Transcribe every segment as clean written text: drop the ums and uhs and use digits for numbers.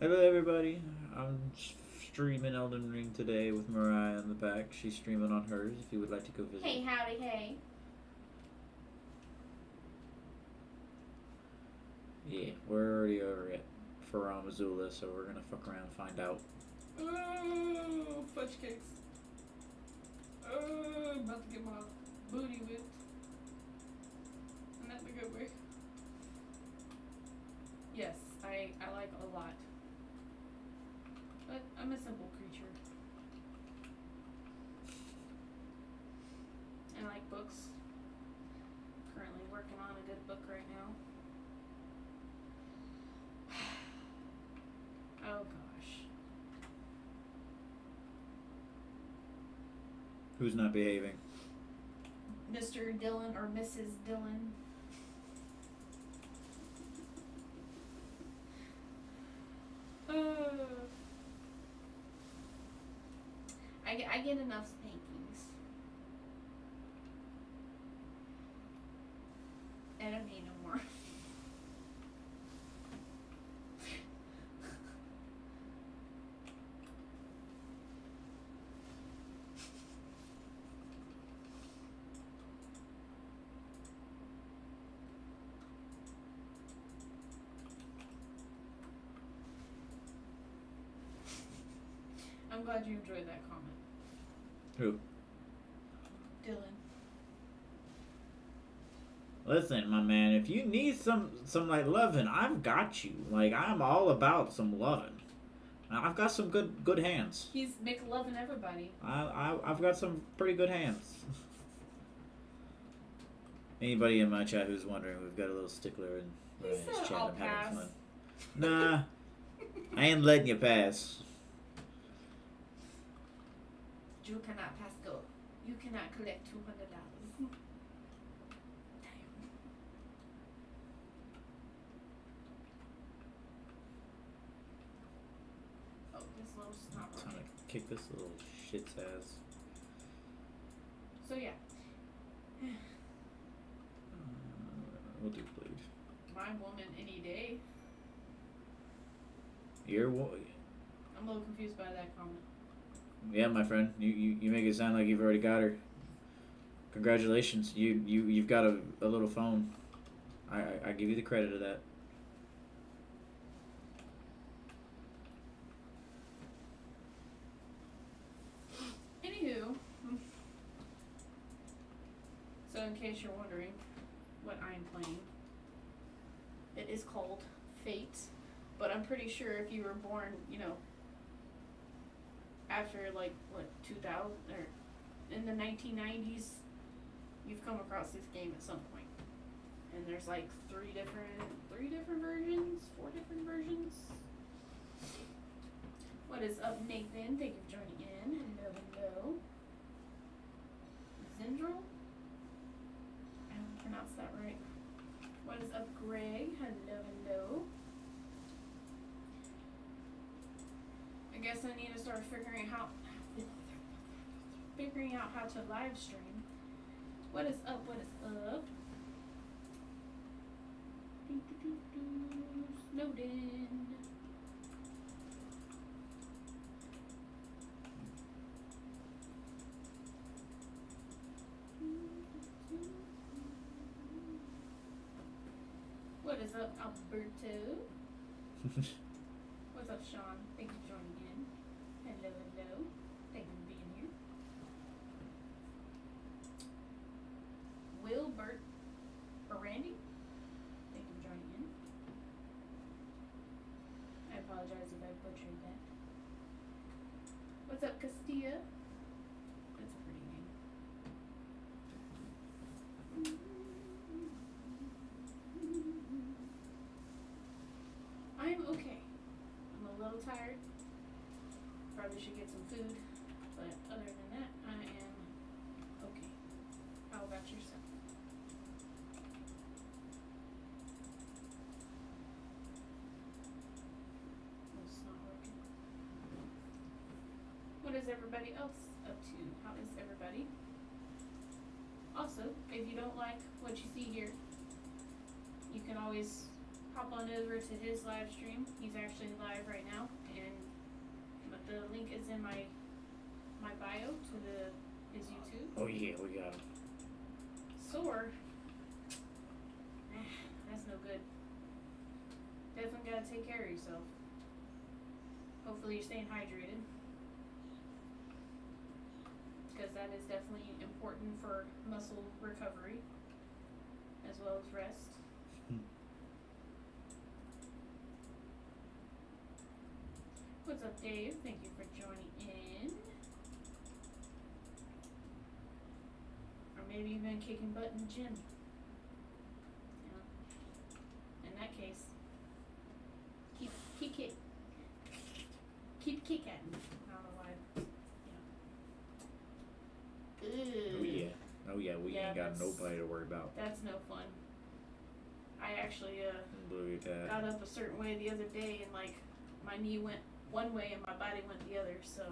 Hello, everybody. I'm streaming Elden Ring today with Mariah in the back. She's streaming on hers. If you would like to go visit. Hey, howdy, hey. Yeah, we're already over at Faram Azula, so we're gonna fuck around and find out. Oh, fudge cakes. Oh, I'm about to get my booty whipped. And that's a good way. Yes, I like a lot. But I'm a simple creature. I like books. Currently working on a good book right now. Oh gosh. Who's not behaving? Mr. Dillon or Mrs. Dillon. I get enough spankings. I don't need no more. I'm glad you enjoyed that comment. Who? Dylan. Listen, my man. If you need some like loving, I've got you. Like I'm all about some loving. I've got some good hands. He's McLovin' everybody. I've got some pretty good hands. Anybody in my chat who's wondering, we've got a little stickler in He his said chat. I'll I'm pass. having fun. Nah, I ain't letting you pass. You cannot pass go. You cannot collect $200. Damn. Oh, this load's not Time right. to kick this little shit's ass. So yeah, We'll do bleed. my woman any day. I'm a little confused by that comment. Yeah, my friend. You make it sound like you've already got her. Congratulations. You've got a little phone. I give you the credit of that. Anywho, so in case you're wondering what I'm playing, it is called Fate, but I'm pretty sure if you were born, after like what 2000 or in the 1990s, you've come across this game at some point. And there's like three different versions, four different versions. What is up, Nathan? Thank you for joining in. Hello. Zindrel? I don't pronounce that right. What is up, Greg? Hello. I guess I need to start figuring out how to live stream. What is up? Snowden. What is up, Alberto? What's up, Sean? Thank you for joining in. Hello. Thank you for being here. Wilbert or Randy? Thank you for joining in. I apologize if I butchered that. What's up, Castilla? That's a pretty name. I'm okay. I'm a little tired. Probably should get some food. But other than that, I am okay. How about yourself? It's not working. What is everybody else up to? How is everybody? Also, if you don't like what you see here, you can always hop on over to his live stream. He's actually live right now, but the link is in my bio to his YouTube. Oh yeah, we got him. Sore. That's no good. Definitely gotta take care of yourself. Hopefully you're staying hydrated, because that is definitely important for muscle recovery as well as rest. What's up, Dave? Thank you for joining in. Or maybe you've been kicking butt in the gym. In that case, keep kick. Keep kicking. I don't know why. Oh yeah, we ain't got nobody to worry about. That's no fun. I actually Look at that. got up a certain way the other day, and like my knee went one way and my body went the other. So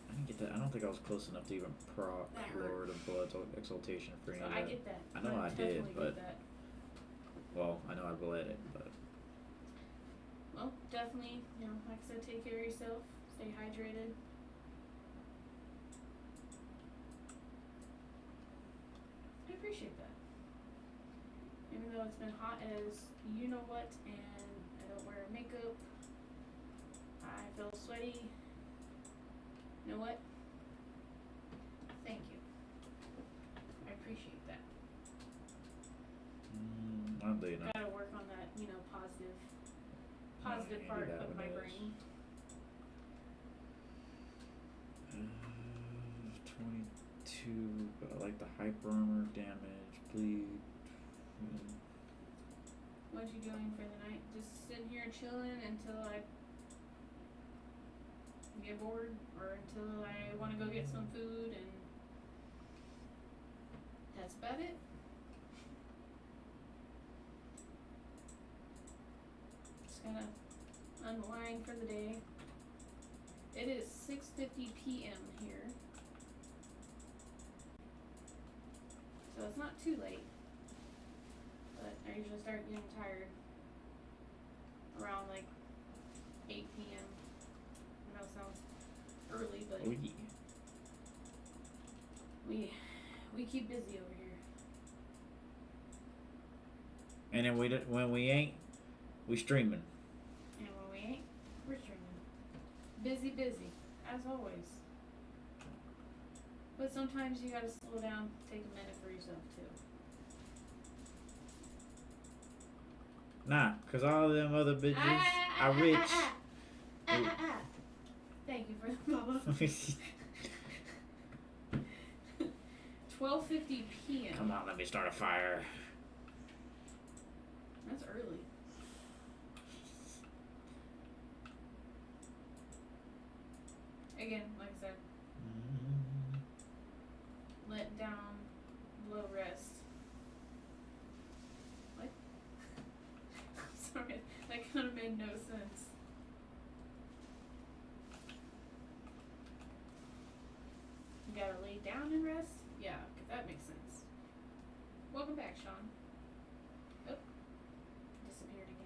I didn't get that. I don't think I was close enough to even proc Lord of Blood's exaltation for any of that. I get that. I know I did, but get that. well, I know I bled it, but Well, definitely, like I said, take care of yourself, stay hydrated. I appreciate that. Even though it's been hot as you know what, and I don't wear makeup, I feel sweaty. You know what? Thank you. I appreciate that. I'll do not. Gotta work on that, positive you part do that of with my us. brain. 22, but I like the hyper armor, damage, bleed. What you doing for the night? Just sitting here chilling until I get bored, or until I want to go get some food, and that's about it. Just gonna unwind for the day. It is 6:50 p.m. here, so it's not too late. But I usually start getting tired around like 8 p.m. I know it sounds early, but Oh yeah. we keep busy over here. And then when we ain't, we streaming. And when we ain't, we're streaming. Busy, as always. But sometimes you gotta slow down, take a minute for yourself too. Nah, cause all of them other bitches are rich. Thank you for the bubble. 12:50 p.m. Come on, let me start a fire. That's early. Again, like I said, let down, low rest. What? I'm sorry, that kind of made no sense. You gotta lay down and rest? Yeah, 'cause that makes sense. Welcome back, Sean. Oh, disappeared again.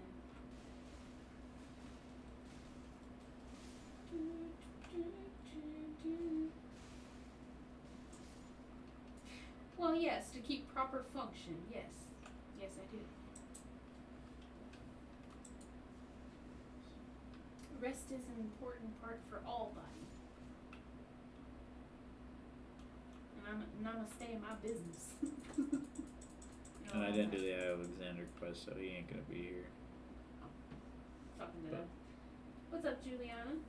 Well, yes, to keep proper function, yes. Yes, I do. Rest is an important part for all body. And I'm gonna stay in my business. And I didn't do the Alexander quest, so he ain't gonna be here. Talking to them. What's up, Juliana?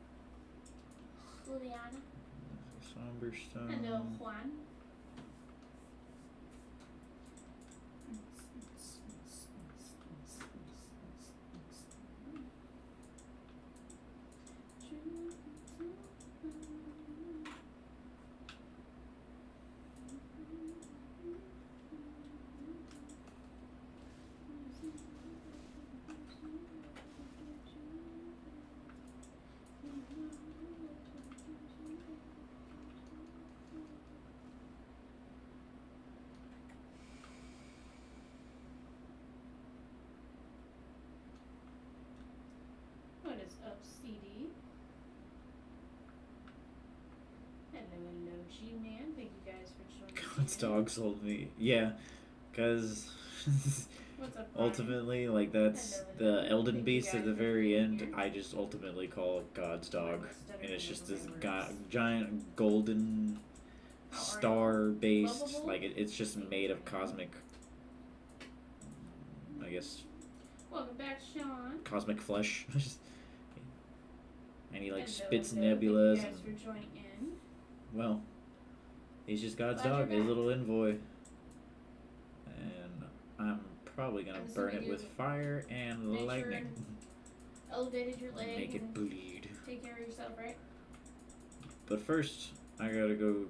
Juliana. Somber Stone. Hello, Juan. G-Man, thank you guys for joining God's in. dog sold me. Yeah, because What's up, Ryan? ultimately, like, that's Hello. the Elden Thank you Beast at guys the for very joining end. in. I just ultimately call it God's dog, and it's just this Remembers. giant golden How are star based, Lovable? like it's just made of cosmic, I guess, Welcome back, Sean. cosmic flesh. And he like Hello, spits hello. nebulas Thank you guys and, for joining in. well, he's just God's Glad dog, you're his back. little envoy. And I'm probably gonna I'm burn assuming it with you fire and made sure lightning. Elevated your leg Make it and bleed. take care of yourself, right? But first, I gotta go,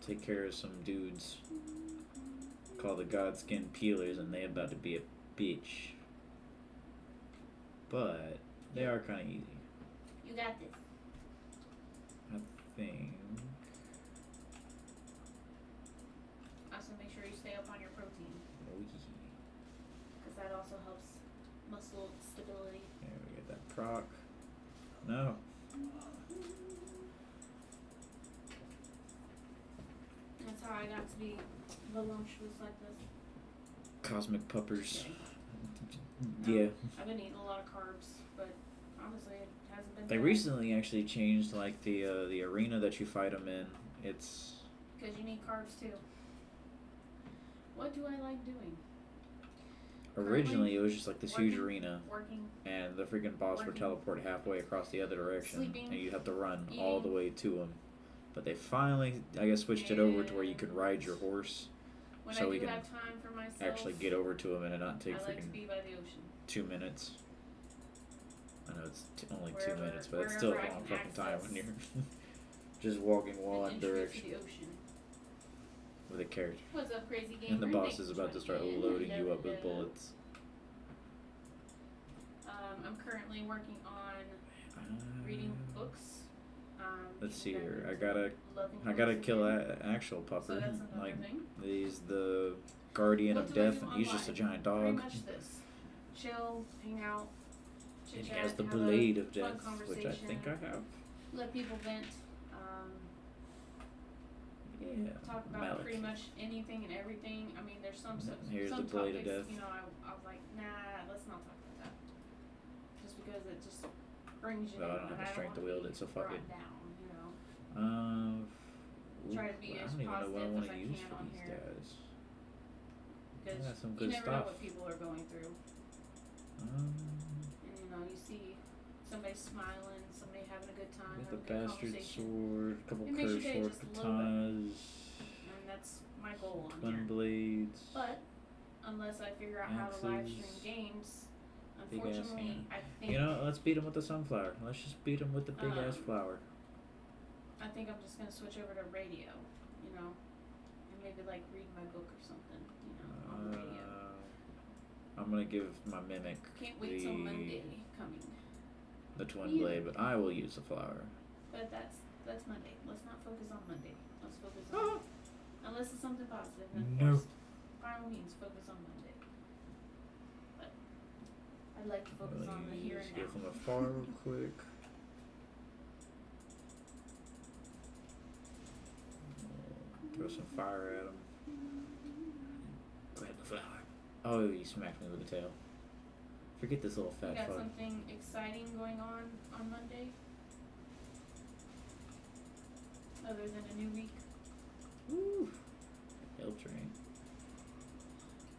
take care of some dudes called the Godskin Peelers, and they about to be a bitch. But they are kind of easy. You got this. I think. Also, make sure you stay up on your protein, Oh, because that also helps muscle stability. yeah, we get that proc. No. That's how I got to be voluptuous like this. Cosmic puppers. No, Yeah. I've been eating a lot of carbs, but honestly, it hasn't been They bad. recently actually changed like the arena that you fight them in. It's Because you need carbs too. What do I like doing? originally it was just like this huge Working. arena, Working. and the freaking boss would Working. teleport halfway across the other direction, Sleeping. and you'd have to run all the Eating. way to him. But they finally, I guess, switched it over to where you can ride your horse, When so I we do can have time for myself, actually get over to him and it not take I like to freaking be by the ocean. 2 minutes. I know it's only Wherever- 2 minutes, but it's still a wherever I long can fucking time when access you're just walking An one entry direction to the ocean. with a carrot. What's up, crazy gamer? And the boss Thanks is for about to start joining in. loading you Hello, up with hello. bullets. I'm currently working on reading books. Let's see getting here. back I into gotta loving kill books an actual again. So pupper. that's another Like thing. he's the guardian What of do I death, do and he's just a online? giant Pretty dog. much this. Chill, hang out, chit And he chat, has the have blade a of fun death, which I think I conversation, have. let people vent, Yeah. talk about Malik. pretty much anything and everything. I mean, there's some Here's some the blade of topics, death. I was like, nah, let's not talk about that. Just because it just brings you No, I down, don't have and the strength to wanna wield be it, so fuck brought it. down, Try Try to be I as don't even know what I positive want as to I use can for on these here. guys. Because Yeah, some you good never know stuff. what people are going through. Um, And you see somebody smiling, somebody having a good time, Get having the a good bastard conversation. sword, a couple It makes your curved day sword just a little bit- katanas, And that's my goal on twin here. blades. But unless I figure out how to live stream Axes. games, Big ass unfortunately, hand. I think Let's beat him with the sunflower. Let's just beat him with the big ass flower. I think I'm just gonna switch over to radio, and maybe like read my book or something, on the radio. I'm gonna give my mimic Can't wait till Monday coming. the twin Yeah. blade, but I will use the flower. But that's Monday. Let's not focus on Monday. Let's focus on unless it's something positive. Then of No. course, by all means, focus on Monday. But I'd like to focus on the here and Go now. from afar real quick. Throw some fire at him. Grab the flower. Oh, you smacked me with the tail. Forget this little You fat got fuck. something exciting going on Monday? Other than a new week? Woo! Hell train.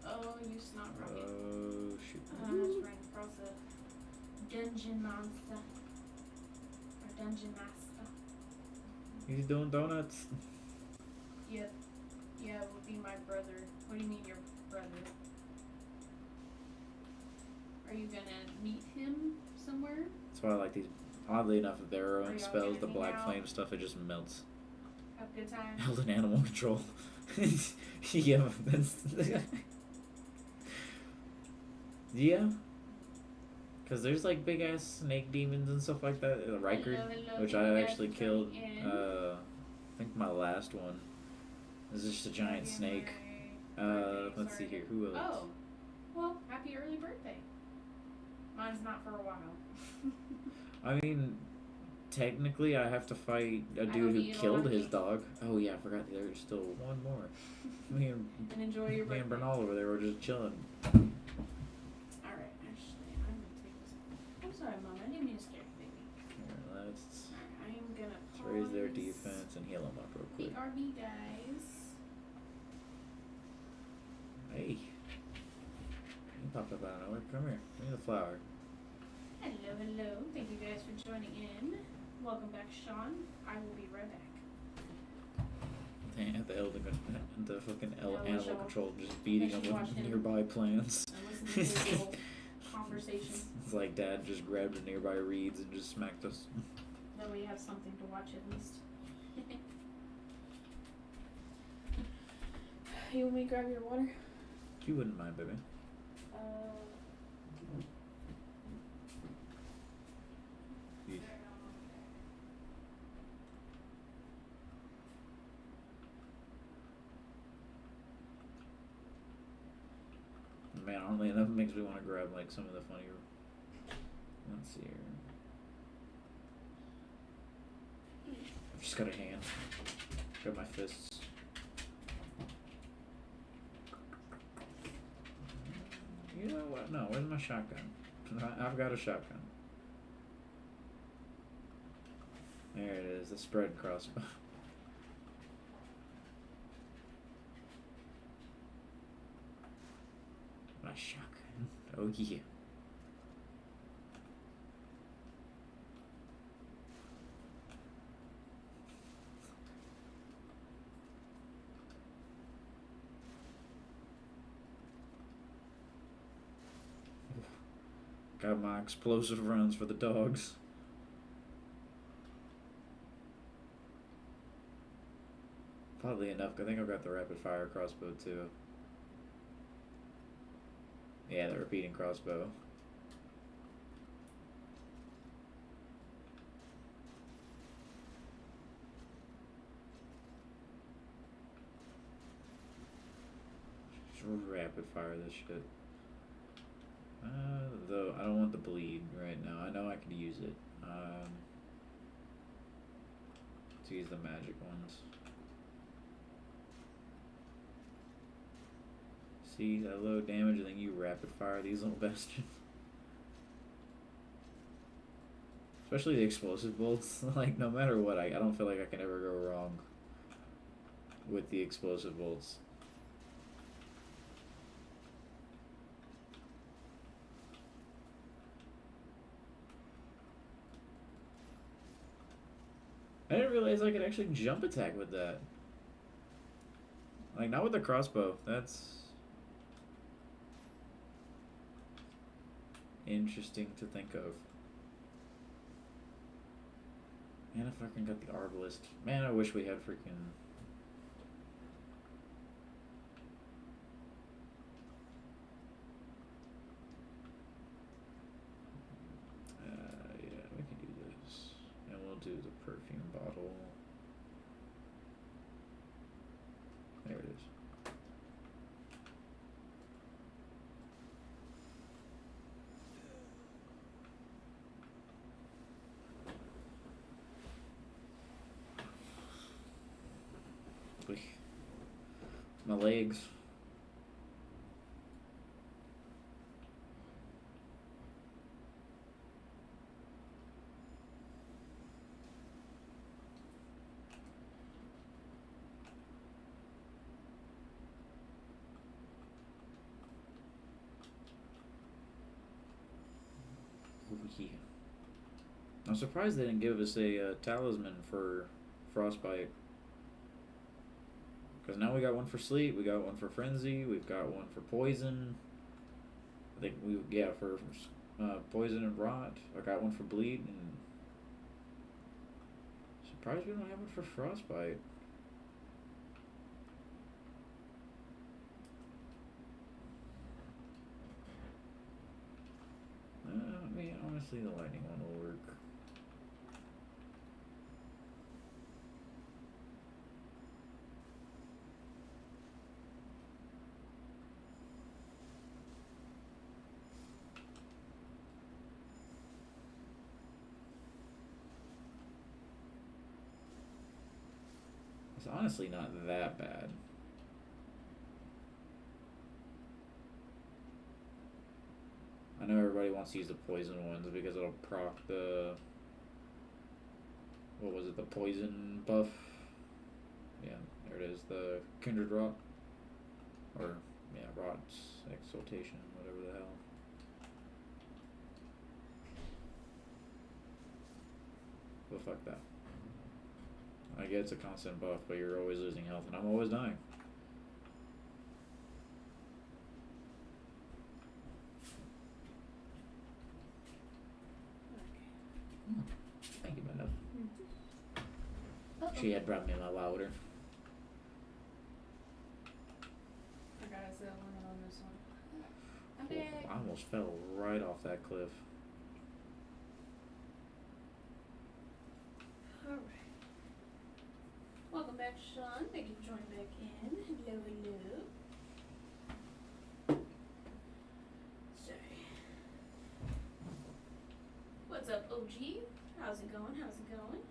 Oh, you snot rocket. Oh shoot. I was running across a dungeon monster. Or dungeon master. He's doing donuts. Yep. Yeah, it would be my brother. What do you mean your brother? Are you gonna meet him somewhere? That's why I like these. Oddly enough, if there are Are y'all spells, the gonna black hang out? flame stuff, it just melts. Have a good time? Elden animal control. Yeah, that's. Yeah. Because there's like big ass snake demons and stuff like that. Riker, Hello, which thank I you guys actually for killed. joining in. I think my last one. This is just a giant Happy snake. birthday, Let's see sorry. here. Who else? Oh, well, happy early birthday. Mine's not for a while. I mean, technically, I have to fight a I dude hope who you get killed lucky. his dog. Oh yeah, I forgot there's still one more. Me and And enjoy your me and birthday. Bernal over there were just chilling. Alright, actually, I'm gonna take this. I'm sorry, Mom. I didn't mean to scare you, baby. Here, let's Alright, I am gonna raise their pause defense and heal them up real quick. BRB, guys. Hey, you popped up out of nowhere. Come here, give me the flower. Hello, hello. Thank you guys for joining in. Welcome back, Sean. I will be right back. At the the fucking I wish I animal wa- control just beating I them should with watch him. nearby plants. And listen to his little conversation. It's like Dad just grabbed the nearby reeds and just smacked us. That way you have something to watch at least. You want me to grab your water? If you wouldn't mind, baby. Yeah. Man, oddly enough, it makes me want to grab like some of the funnier. Let's see here. I've just got a hand. Got my fists. You know what? No, where's my shotgun? I've got a shotgun. There it is, the spread crossbow. My shotgun. Oh yeah. Got my explosive runs for the dogs. Oddly enough, I think I've got the rapid fire crossbow too. Yeah, the repeating crossbow. Just rapid fire this shit. Though I don't want the bleed right now. I know I could use it. To use the magic ones. See that low damage, and then you rapid fire these little bastards. Especially the explosive bolts. Like no matter what, I don't feel like I can ever go wrong with the explosive bolts. I didn't realize I could actually jump attack with that. Like, not with the crossbow. That's interesting to think of. Man, if I can get the arbalist. Man, I wish we had freaking... yeah, we can do this. And we'll do the perfume bottle. There it is. My legs. Ooh, yeah. I'm surprised they didn't give us a talisman for frostbite. Because now we got one for sleep, we got one for frenzy, we've got one for poison. I think for poison and rot. I got one for bleed, and surprised we don't have one for frostbite. I mean, honestly, the lightning one will work. honestly not that bad. I know everybody wants to use the poison ones because it'll proc the, what was it, the poison buff? Yeah, there it is, the Kindred Rot. Or, yeah, Rot's Exaltation, whatever the hell. But fuck that. I get it's a constant buff, but you're always losing health, and I'm always dying. Thank you, Brenda. She had brought me my water. Forgot I said a limit on this one. Oh, Okay. I almost fell right off that cliff. Alright. Welcome back, Sean. Thank you for joining back in. Hello, hello. Sorry. What's up, OG? How's it going? How's it going?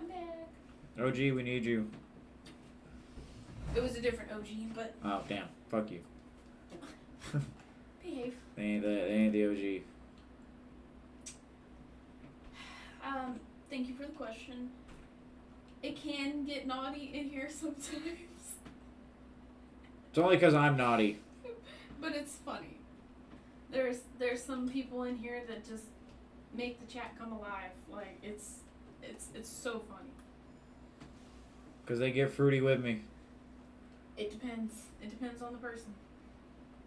I'm back. OG, we need you. It was a different OG, but Oh, damn. Fuck you. behave. They ain't the OG. Thank you for the question. It can get naughty in here sometimes. It's only because I'm naughty. But it's funny. There's some people in here that just make the chat come alive. Like it's so funny. Because they get fruity with me. It depends. It depends on the person.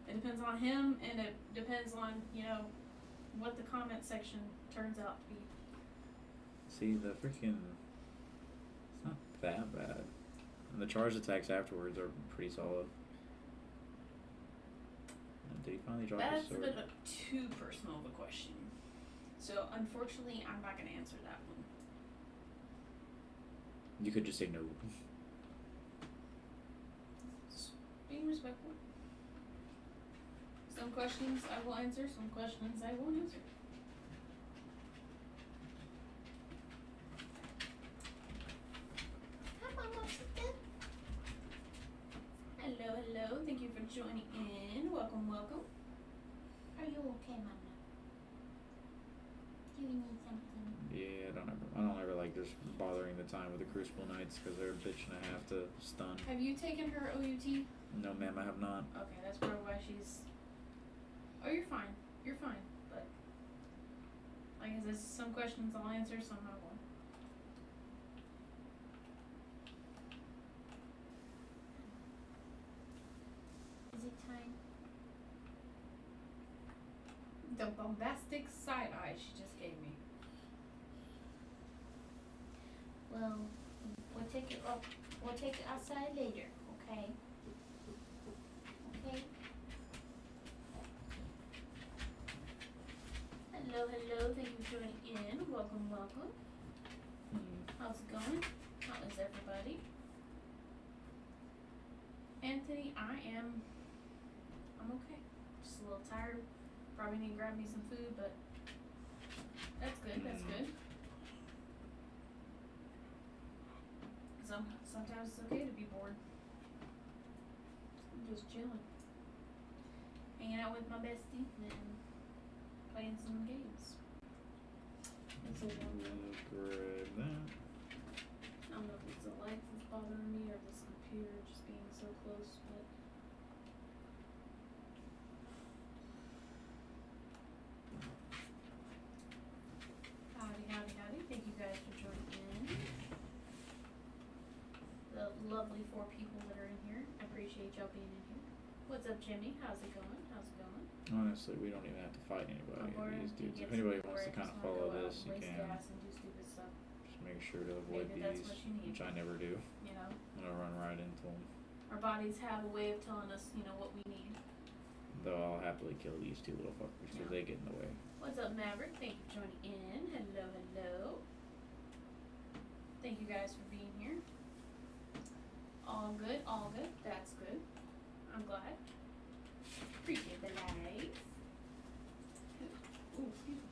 It depends on him, and it depends on, what the comment section turns out to be. See, the freaking... It's not that bad. And the charged attacks afterwards are pretty solid. And did he finally drop his That's a sword? bit too personal of a question. So, unfortunately, I'm not going to answer that one. You could just say no. Just being respectful. Some questions I will answer, some questions I won't answer. Hi, Mama. Hello, hello. Thank you for joining in. Welcome, welcome. Are you okay, Mama? Do you need something? Yeah, I don't ever like just bothering the time with the Crucible Knights because they're a bitch and a half to stun. Have you taken her OUT? No, ma'am, I have not. Okay, that's probably why she's... Oh, you're fine. You're fine. But, like I said, some questions I'll answer, some I won't. Is it time? The bombastic side eye she just gave me. Well, we'll take it up. We'll take it outside later, okay? Okay. Hello, hello. Thank you for joining in. Welcome, welcome. How's it going? How is everybody? Anthony, I'm okay. Just a little tired. Probably need to grab me some food, but that's good, that's good. Sometimes it's okay to be bored. I'm just chilling. Hanging out with my bestie and playing some games. It's a Grab that. I don't know if it's the lights that's bothering me or this computer just being so close, but howdy, howdy, howdy. Thank you guys for joining in. The lovely 4 people that are in here. I appreciate y'all being in here. What's up, Jimmy? How's it going? How's it going? Honestly, we don't even have to fight anybody. These dudes. If anybody wants to kind of follow this, you can. Gas and do stupid stuff, Just make sure to avoid Maybe that's these, what you need. which I never do. you know? I'm gonna run right into them. Our bodies have a way of telling us, what we need. Though I'll happily kill these 2 little fuckers because they get in the way. What's up, Maverick? Thank you for joining in. Hello, hello. Thank you guys for being here. All good, all good. That's good. I'm glad. Appreciate the light. Ooh, excuse me.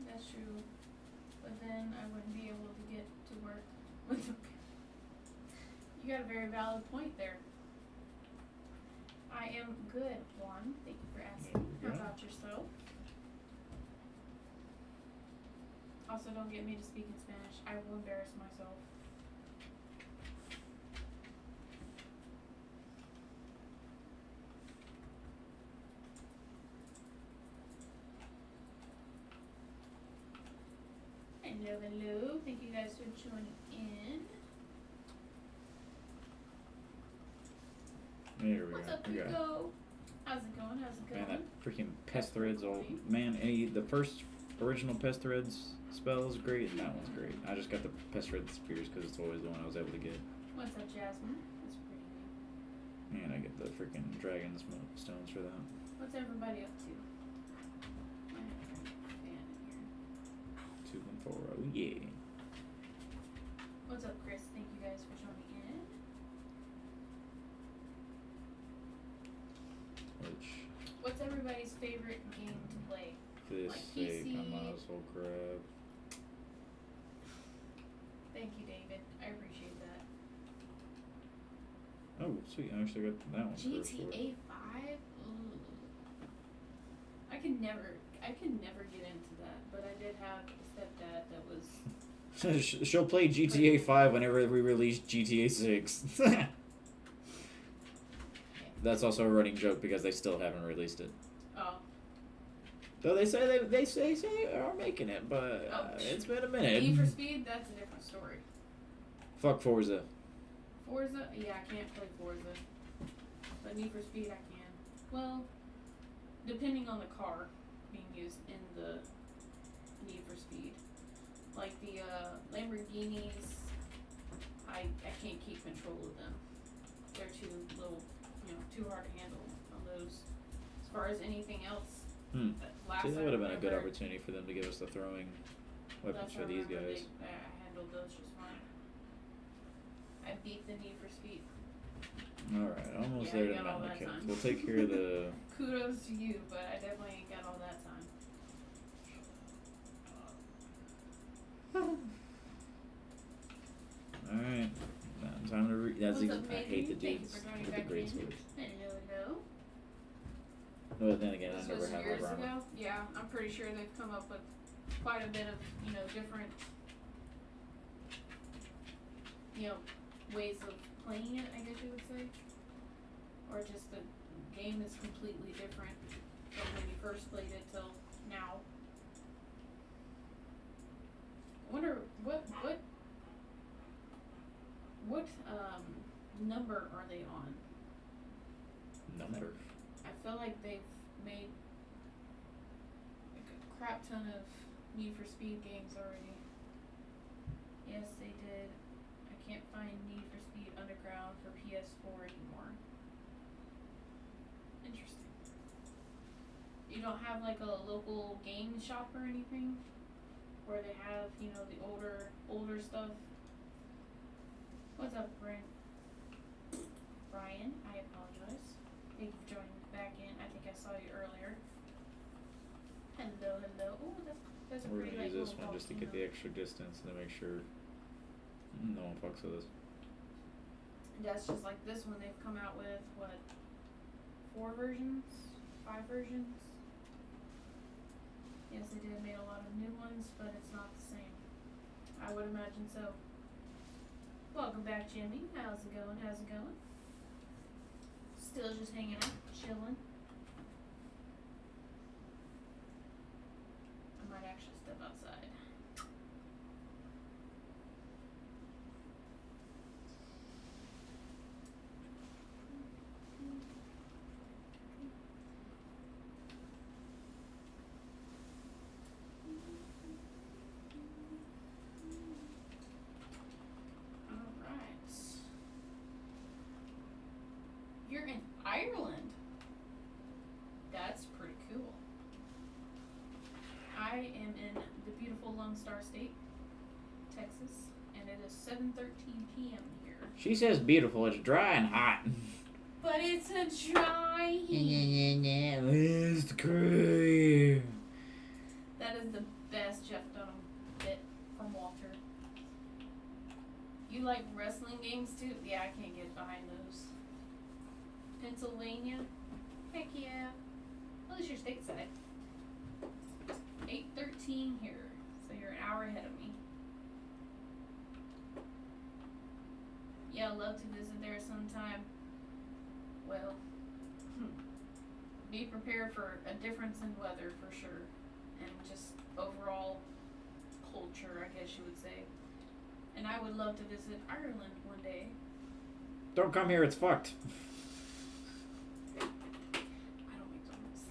That's true. But then I wouldn't be able to get to work You got a very valid point there. I am good, Juan. Thank you for asking. There How we go. about yourself? Also, don't get me to speak in Spanish. I will embarrass myself. Hello, hello. Thank you guys for tuning in. There we What's go. up, We got Rico? How's it going? How's it going? man, that freaking pest threads all man. The first original pest threads spell is great, and that one's great. I just got the pest thread spears because it's always the one I was able to get. What's up, Jasmine? That's pretty neat. And I get the freaking dragon stones for that. What's everybody up to? I have a fan in here. 2 and 4. Oh yeah. What's up, Chris? Thank you guys for joining in. Which What's everybody's favorite game to play? for this Like sake, I PC. might as well grab. Thank you, David. I appreciate that. Oh sweet, I actually got that one first for it. GTA 5? I could never get into that, but I did have a stepdad that was. She'll play GTA 5 whenever we release GTA 6. That's also a running joke because they still haven't released it. Oh, Though they say they are making it, but it's been a minute. Need for Speed? That's a different story. Fuck Forza. Forza? Yeah, I can't play Forza. But Need for Speed, I can. Well, depending on the car being used in the Need for Speed. Like the Lamborghinis, I can't keep control of them. They're too little, too hard to handle on those. As far as anything else, last See, that I would have been a good remember, opportunity for them to give us the throwing weapons last for I these remember, guys. I handled those just fine. I beat the Need for Speed. Alright, almost Yeah, there you to got all mountain that kids. time. We'll take care of the. Kudos to you, but I definitely ain't got all that time. Alright. Time to that's What's even, up, I hate Megan? the Thank you dudes for joining with the back great in. swords. Hello. But then again, This I never was have years armor. ago. Yeah, I'm pretty sure they've come up with quite a bit of, different, ways of playing it, I guess you would say. Or just the game is completely different from when you first played it till now. I wonder what number are they on? Number. I feel like they've made like a crap ton of Need for Speed games already. Yes, they did. I can't find Need for Speed Underground for PS4 anymore. Interesting. You don't have like a local game shop or anything where they have, the older stuff. What's up, Brent? Brian, I apologize. Thank you for joining back in. I think I saw you earlier. Hello. Oh, that's a We're pretty gonna use light this little one just to get the volcano. extra distance and to make sure no one fucks with us. That's just like this one. They've come out with 4 versions, 5 versions. Yes, they did made a lot of new ones, but it's not the same. I would imagine so. Welcome back, Jimmy. How's it going? Still just hanging out, chilling. I might actually step outside. Alright. You're in Ireland. That's pretty cool. I am in the beautiful Lone Star State, Texas, and it is 7:13 p.m. here. She says beautiful, it's dry and hot. But it's a dry heat. It's great. That is the best Jeff Dunham bit from Walter. You like wrestling games too? Yeah, I can't get behind those. Pennsylvania? Heck yeah. Well, it's your stateside. 8:13 here, so you're an hour ahead of me. Yeah, I'd love to visit there sometime. Well, be prepared for a difference in weather for sure, and just overall culture, I guess you would say. And I would love to visit Ireland one day. Don't come here, it's fucked. I don't McDonald's.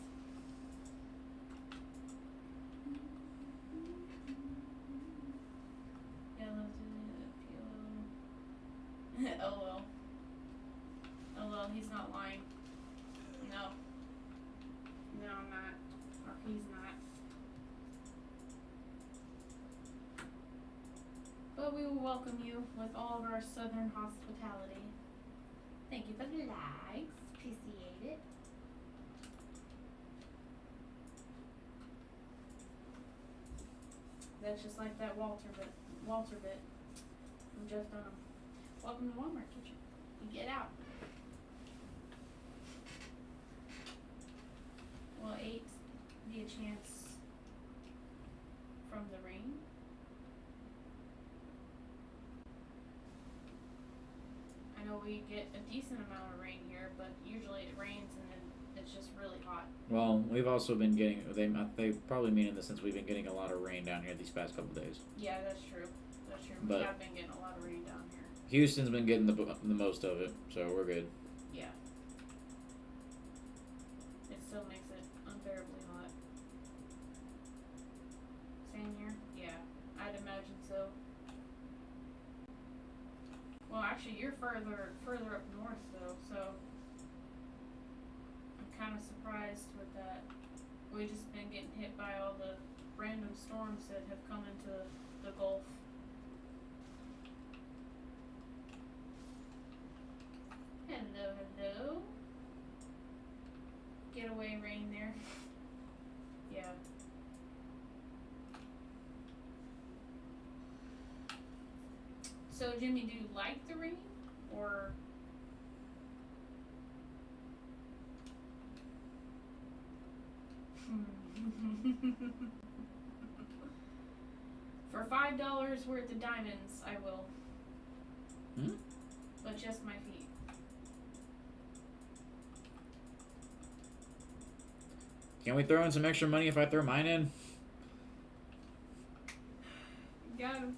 Yeah, I love to PLO. Oh well. Oh well, he's not lying. No. No, I'm not. Or he's not. But we will welcome you with all of our southern hospitality. Thank you for the likes. Appreciate it. That's just like that Walter bit from Jeff Dunham. Welcome to Walmart Kitchen. You get out. Will 8 be a chance from the rain? I know we get a decent amount of rain here, but usually it rains and then it's just really hot. Well, we've also been getting, they probably mean in the sense we've been getting a lot of rain down here these past couple days. Yeah, that's true. That's true. But we have been getting a lot of rain down here. Houston's been getting the most of it, so we're good. Yeah. It still makes it unbearably hot. Same here? Yeah, I'd imagine so. Well, actually, you're further up north, though, so I'm kind of surprised with that. We've just been getting hit by all the random storms that have come into the Gulf. Hello, hello. Getaway rain there. Yeah. So, Jimmy, do you like the rain, or for $5 worth of diamonds, I will. But just my feet. Can we throw in some extra money if I throw mine in? Got him.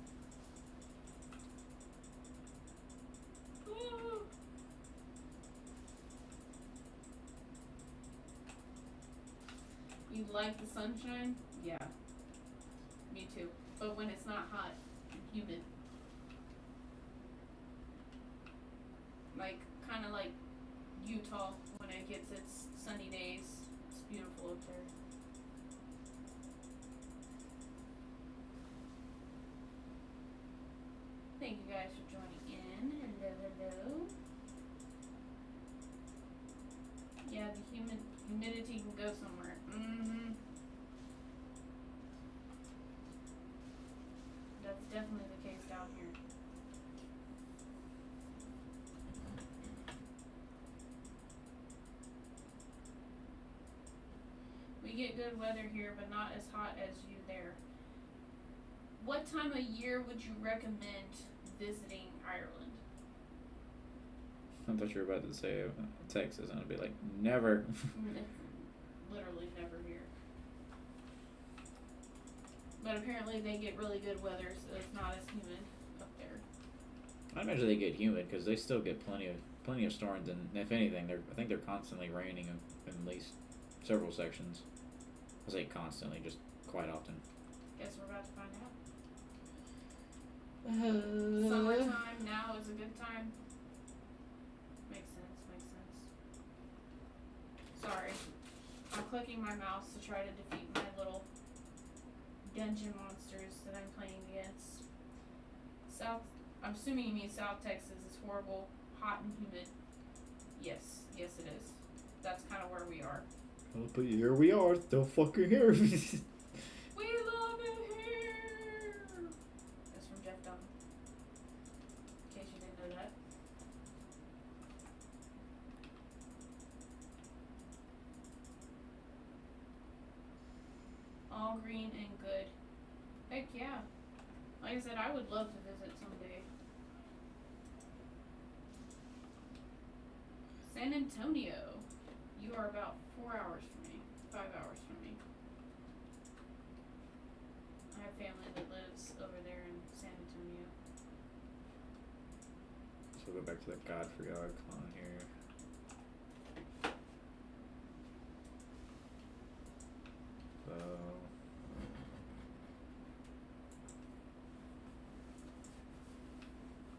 You like the sunshine? Yeah. Me too. But when it's not hot and humid. Like, kind of like Utah when it gets its sunny days. It's beautiful up there. Thank you guys for joining in. Hello, hello. Yeah, the humidity can go somewhere. That's definitely the case down here. We get good weather here, but not as hot as you there. What time of year would you recommend visiting Ireland? I thought you were about to say Texas, and I'd be like, never. Literally never here. But apparently they get really good weather, so it's not as humid up there. I imagine they get humid because they still get plenty of storms, and if anything, I think they're constantly raining in at least several sections. I say constantly, just quite often. Guess we're about to find out. Summertime now is a good time. Makes sense. Sorry. I'm clicking my mouse to try to defeat my little dungeon monsters that I'm playing against. I'm assuming you mean South Texas is horrible, hot and humid. Yes it is. That's kind of where we are. Oh, but here we are, still fucking here. We love it here. That's from Jeff Dunham. humane and good. Heck yeah. Like I said, I would love to visit someday. San Antonio. You are about 4 hours from me. 5 hours from me. I have family that lives over there in San Antonio. So we'll go back to the Godfrey icon here. So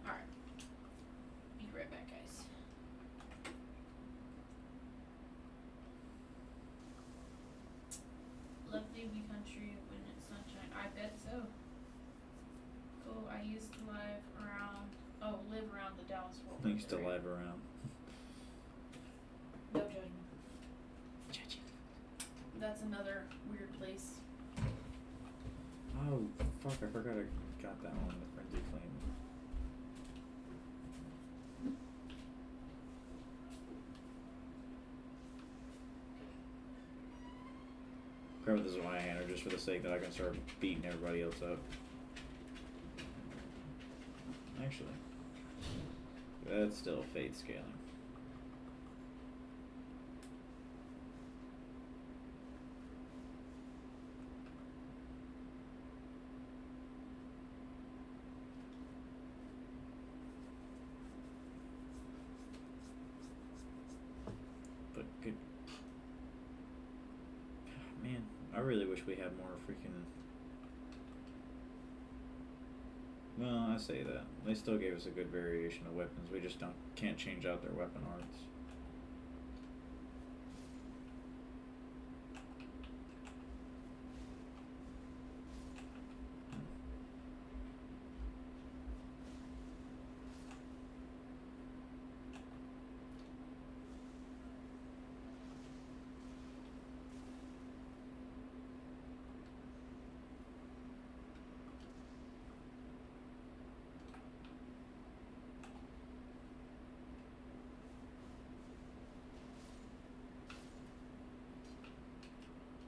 Alright. Be right back, guys. Lovely wee country when it's sunshine. I bet so. Cool. I used to live around the Dallas Fort I Worth used to area. live around. No judgment. That's another weird place. Oh fuck! I forgot I got that one. The frenzy flame. Grabbing this one hander just for the sake that I can start beating everybody else up. Actually, that's still fate scaling. But good. Man, I really wish we had more freaking. Well, I say that. They still gave us a good variation of weapons. We just can't change out their weapon arts.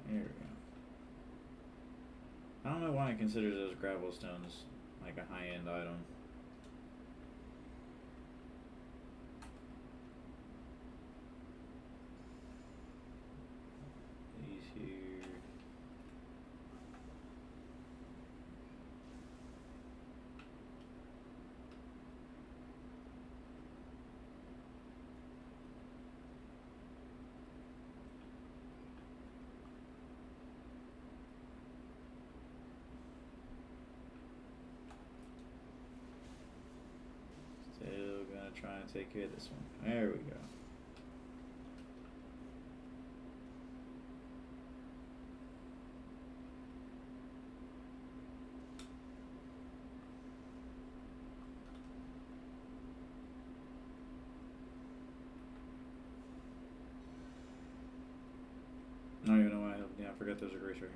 There we go. I don't know why I consider those gravel stones like a high-end item. These here. Still gonna try and take care of this one. There we go. I don't even know why I forgot there's a grace right here.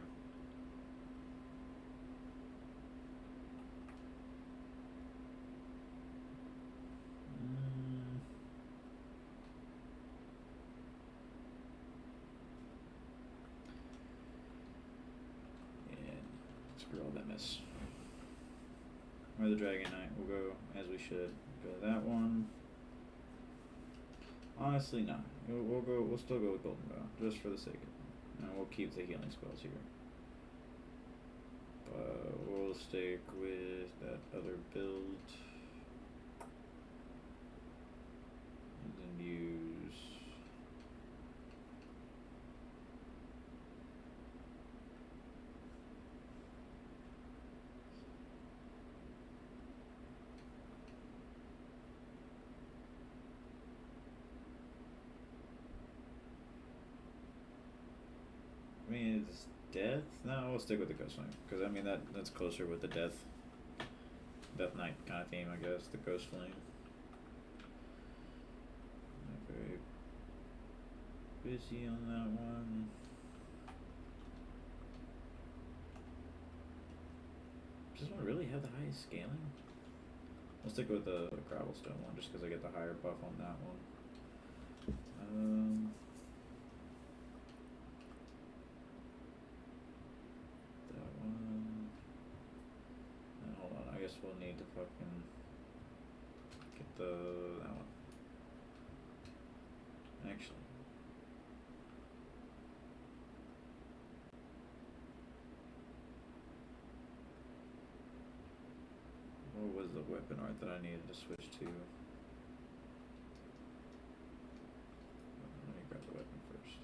Yeah, screw all that mess. Or the Dragon Knight. We'll go as we should. Go to that one. Honestly, no. We'll still go with Golden Bow, just for the sake of it. And we'll keep the healing spells here. But we'll stick with that other build. And then use. I mean, it's death. No, we'll stick with the Ghost Flame because I mean that's closer with the Death Knight kind of theme, I guess. The Ghost Flame. Not very busy on that one. Does this one really have the highest scaling? We'll stick with the Gravelstone one just because I get the higher buff on that one. that one. Actually. What was the weapon art that I needed to switch to? Let me grab the weapon first.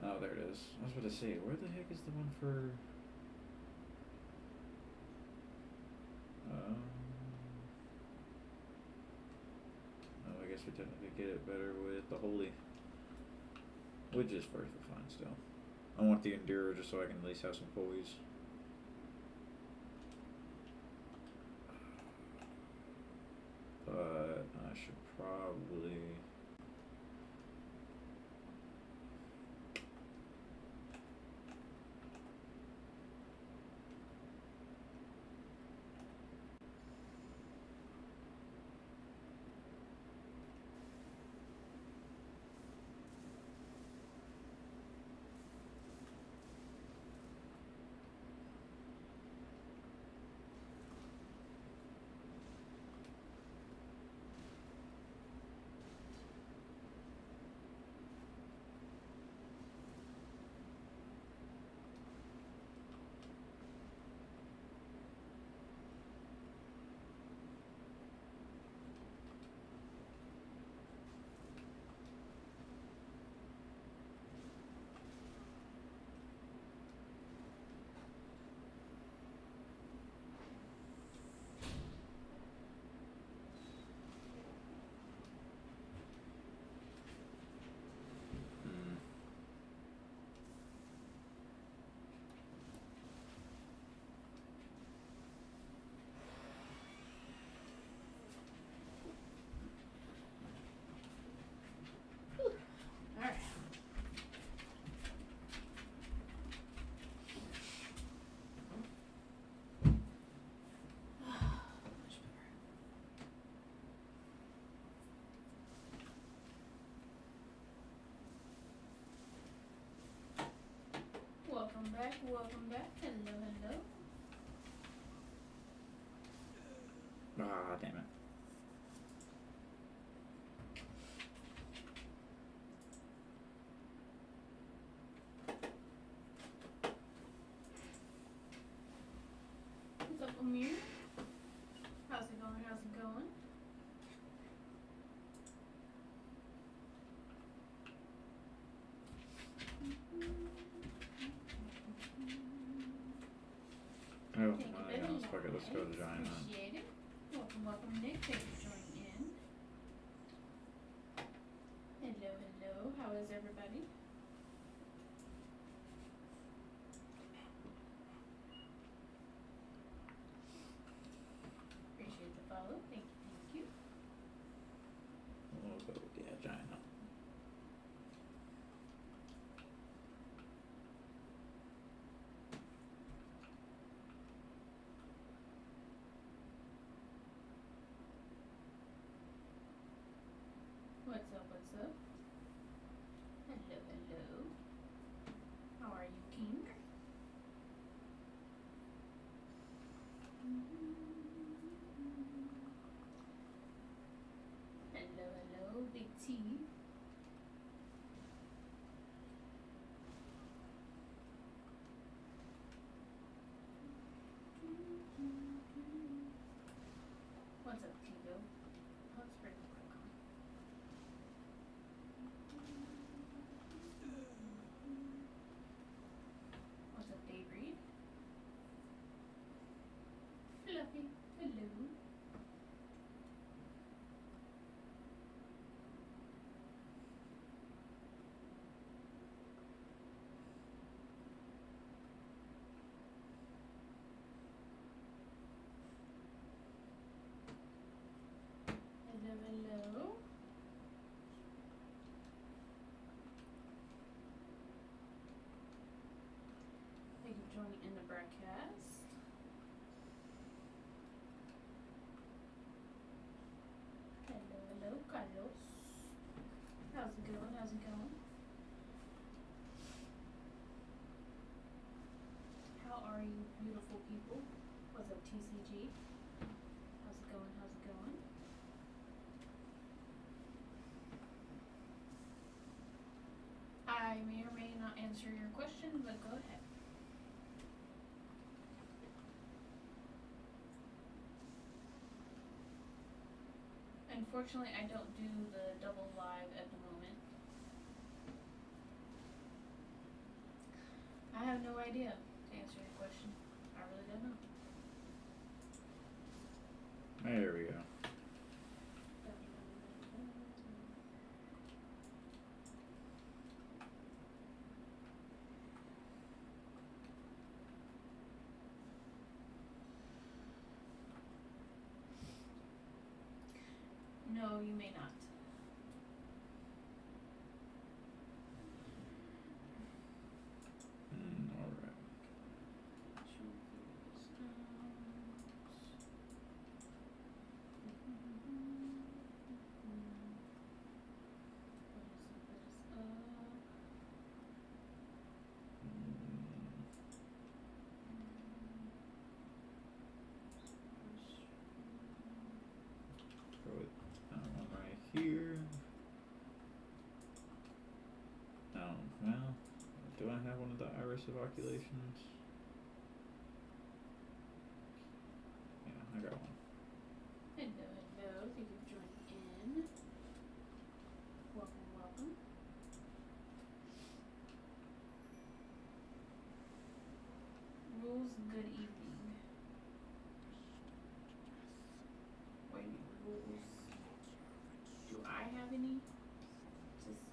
Oh, there it is. I was about to say, where the heck is the one for? Oh, I guess we technically get it better with the holy, which is perfectly fine still. I want the endurer just so I can at least have some poise. But I should probably. Alright. Much better. Welcome back, welcome back. Hello, hello. Ah, damn it. What's up, Amir? How's it going? How's it going? Oh, Thank my you very goodness. Fuck it, let's go to much. Giant Hunt. Appreciate it. Welcome, welcome, Nick. Thanks for joining in. Hello, hello. How is everybody? Appreciate the follow. Thank you, thank you. We'll go with Giant Hunt. What's up, what's up? Hello, broadcast. Hello, Carlos. How's it going? How's it going? How are you, beautiful people? What's up, TCG? How's it going? How's it going? I may or may not answer your question, but go ahead. Unfortunately, I don't do the double live at the moment. I have no idea to answer your question. I really don't know. There we go. No, you may not. Alright. Throw it one right here. Well, do I have one of the iris evoculations? Yeah, I got one. Hello, hello. Thank you for joining in. Welcome, welcome. Rules, good evening. Wait, rules. Do I have any? Just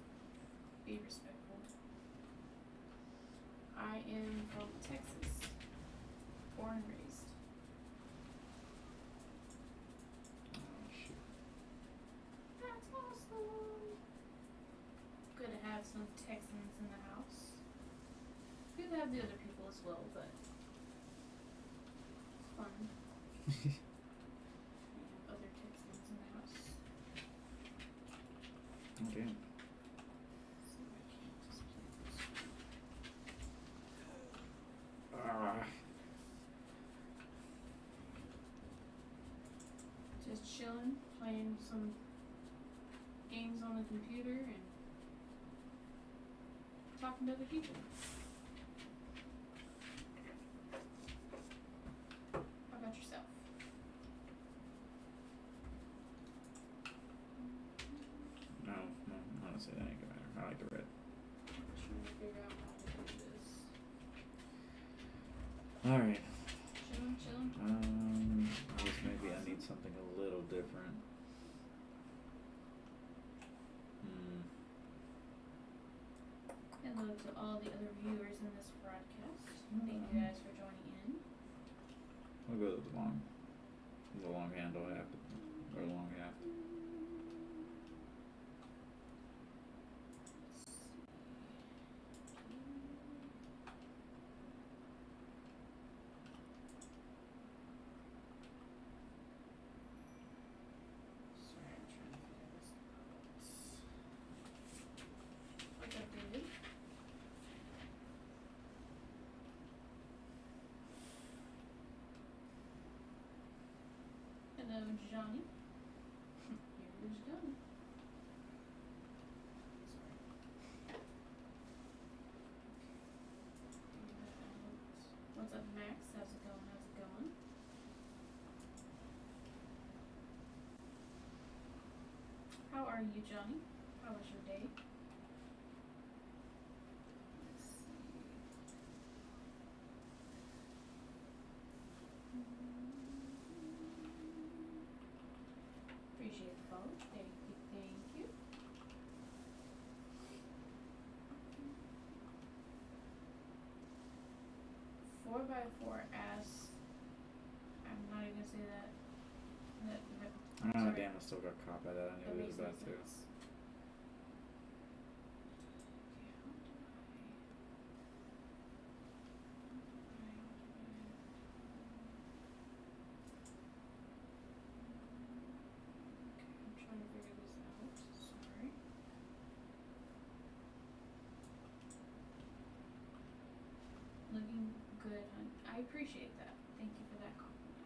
be respectful. I am from Texas. Born and raised. Oh, shoot. That's awesome. Good to have some Texans in the house. Good to have the other people as well, but it's fun. We have other Texans in the house. Oh, damn. So I can't just play this one. Just chilling, playing some games on the computer and talking to other people. How about yourself? No, honestly, that ain't gonna matter. I like the red. I'm trying to figure out how to do this. Alright. Chilling, chilling. I guess maybe I need something a little different. Hello to all the other viewers in this broadcast. Thank you guys for joining in. I'll go with the long handle half, or long half. Sorry, I'm trying to figure this out. What's up, David? Hello, Johnny. Here's Johnny. Sorry. What's up, Max? How's it going? How's it going? How are you, Johnny? How was your day? Let's see. Appreciate the follow. Thank you, thank you. Four by four ass. I'm not even gonna say that. Oh, sorry. damn, I still got caught by that. I That knew it makes was no about to. sense. appreciate that. Thank you for that compliment.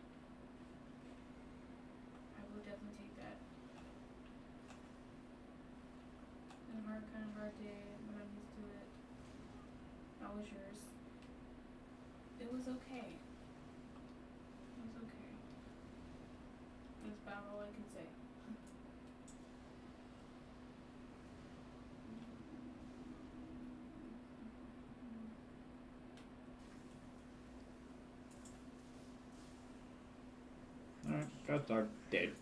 I will definitely take that. Kind of hard day, but I'm used to it. How was yours? It was okay. It was okay. That's about all I can say. Alright, God's dog dead.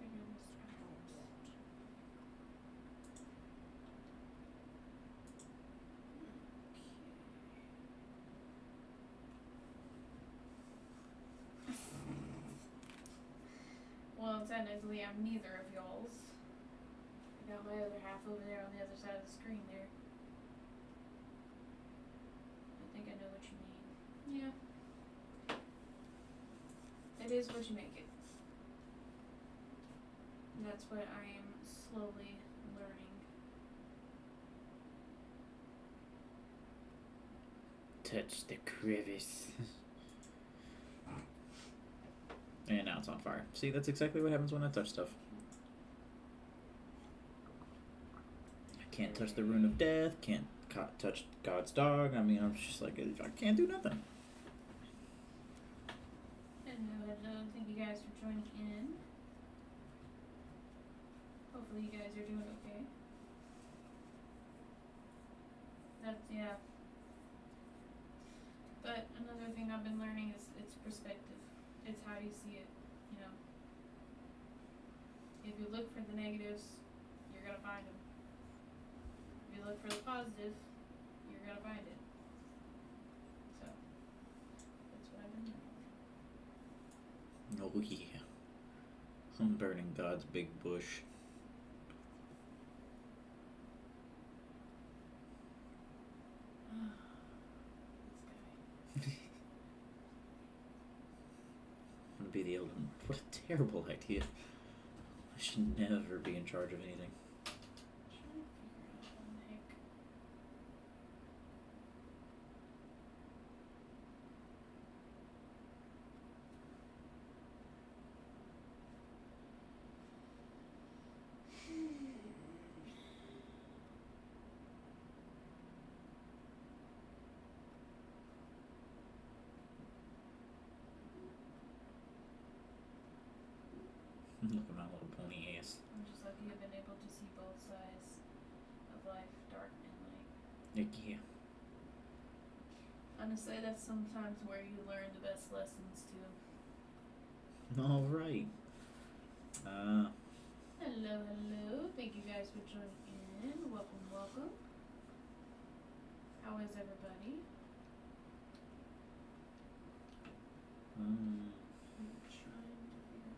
Figure this out. Well, technically, I'm neither of y'all's. I got my other half over there on the other side of the screen there. I think I know what you mean. Yeah. It is what you make it. And that's what I am slowly learning. Touch the crevice. And now it's on fire. See, that's exactly what happens when I touch stuff. I can't touch the rune of death, can't touch God's dog. I mean, I'm just like, I can't do nothing. Hello, thank you guys for joining in. Hopefully you guys are doing okay. Yeah. But another thing I've been learning is it's perspective. It's how you see it, you know. If you look for the negatives, you're gonna find them. If you look for the positive, you're gonna find it. So, that's what I've been doing. Oh yeah. I'm burning God's big bush. This guy. I'm gonna be the Elden. What a terrible idea. I should never be in charge of anything. Trying to figure out how the heck. Look at my little pony ass. I'm just lucky I've been able to see both sides of life, dark and light. Heck yeah. Honestly, that's sometimes where you learn the best lessons too. Alright. Hello, hello. Thank you guys for joining in. Welcome, welcome. How is everybody? I'm trying to figure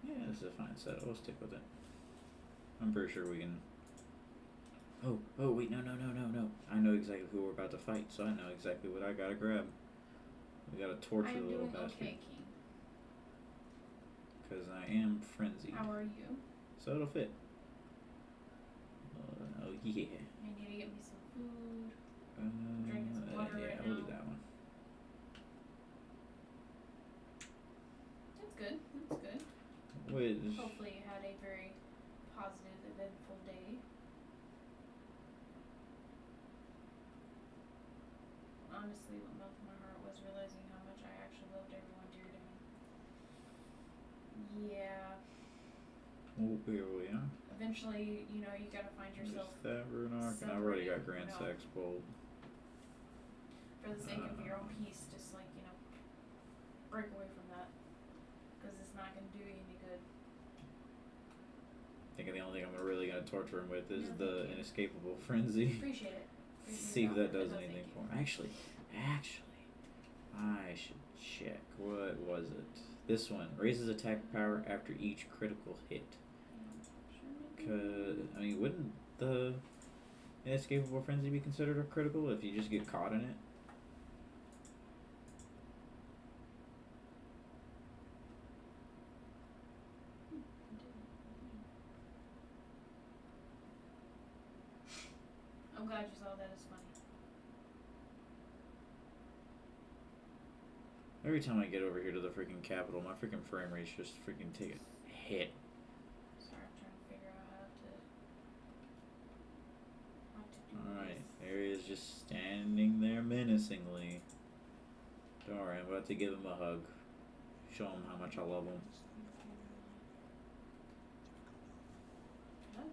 out. Yeah, this is a fine set. We'll stick with it. I'm pretty sure we can. Oh, wait, no. I know exactly who we're about to fight, so I know exactly what I gotta grab. We gotta torture the little bastard. Okay, King. Because I am frenzied. How are you? So it'll fit. Oh, yeah. I need to get me some food. Drinking some water yeah, right we'll do now. that one. That's good. That's good. Which, Hopefully you had a very positive, eventful day. Honestly, what melted my heart was realizing how much I actually loved everyone dear to me. Yeah. oh, here we are. Eventually, you know, you gotta find yourself There's that Runark, and I've already got Grand separating, Sax Bolt. for the sake of your own peace, just like, you know, break away from that. Because it's not gonna do you any good. I think the only thing I'm really gonna torture him with is Yeah, the thank you. inescapable frenzy. Appreciate it. Appreciate See if your that does offer, but no anything thank for him. Actually, I should check. What was it? This one raises attack power after each critical hit. you. Cause I mean, wouldn't the inescapable frenzy be considered a critical if you just get caught in it? Every time I get over here to the freaking capital, my freaking frame rate's just freaking take a hit. Sorry, I'm trying to figure out how to do Alright, this. Aria's just standing there menacingly. Don't worry, I'm about to give him a hug. Show him how much I love him. Huh?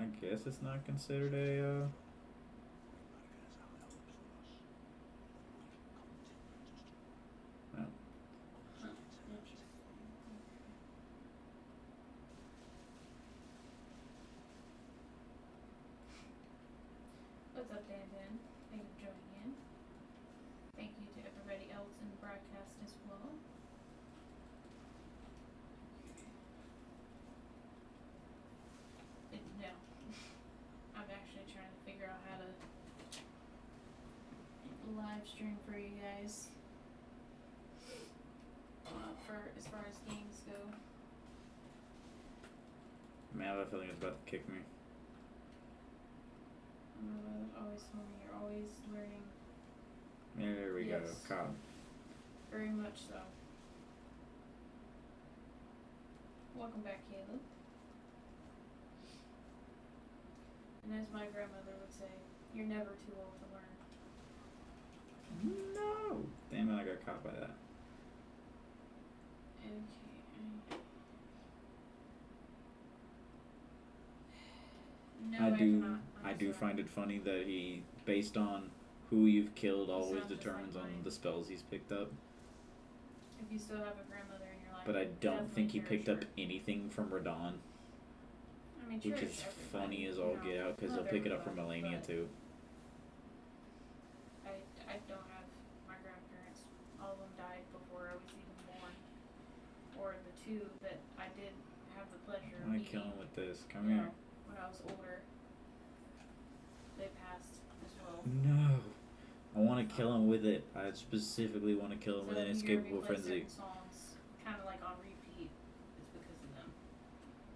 I guess it's not considered a, no. Huh, interesting. What's up, Dan Dan? Thank you for joining in. Thank you to everybody else in the broadcast as well. No. I'm actually trying to figure out how to live stream for you guys. For as far as games go. Man, I have a feeling it's about to kick me. Always told me you're always learning. There we go, Yes. caught him. Very much so. Welcome back, Caleb. And as my grandmother would say, you're never too old to learn. No! Damn it, I got caught by that. Okay. No, I do cannot. I I'm do sorry. find it funny that he, based on who you've killed, always sound just determines like on mine. the spells he's picked up. If you still have a grandmother in your life. But I don't think he definitely picked up cherish anything from Radon, her. I mean, which cherish is everybody, funny as you all know, get out, because not he'll pick it up from everybody, Melania but too. I don't have my grandparents. All of them died before I was even born. Or the two that I did have the pleasure I of wanna meeting, kill him with this. Come you here. know, when I was older. They passed as well. No. I want to kill him with it. I specifically want to kill him with an if you hear me inescapable play frenzy. certain songs kind of like on repeat, it's because of them.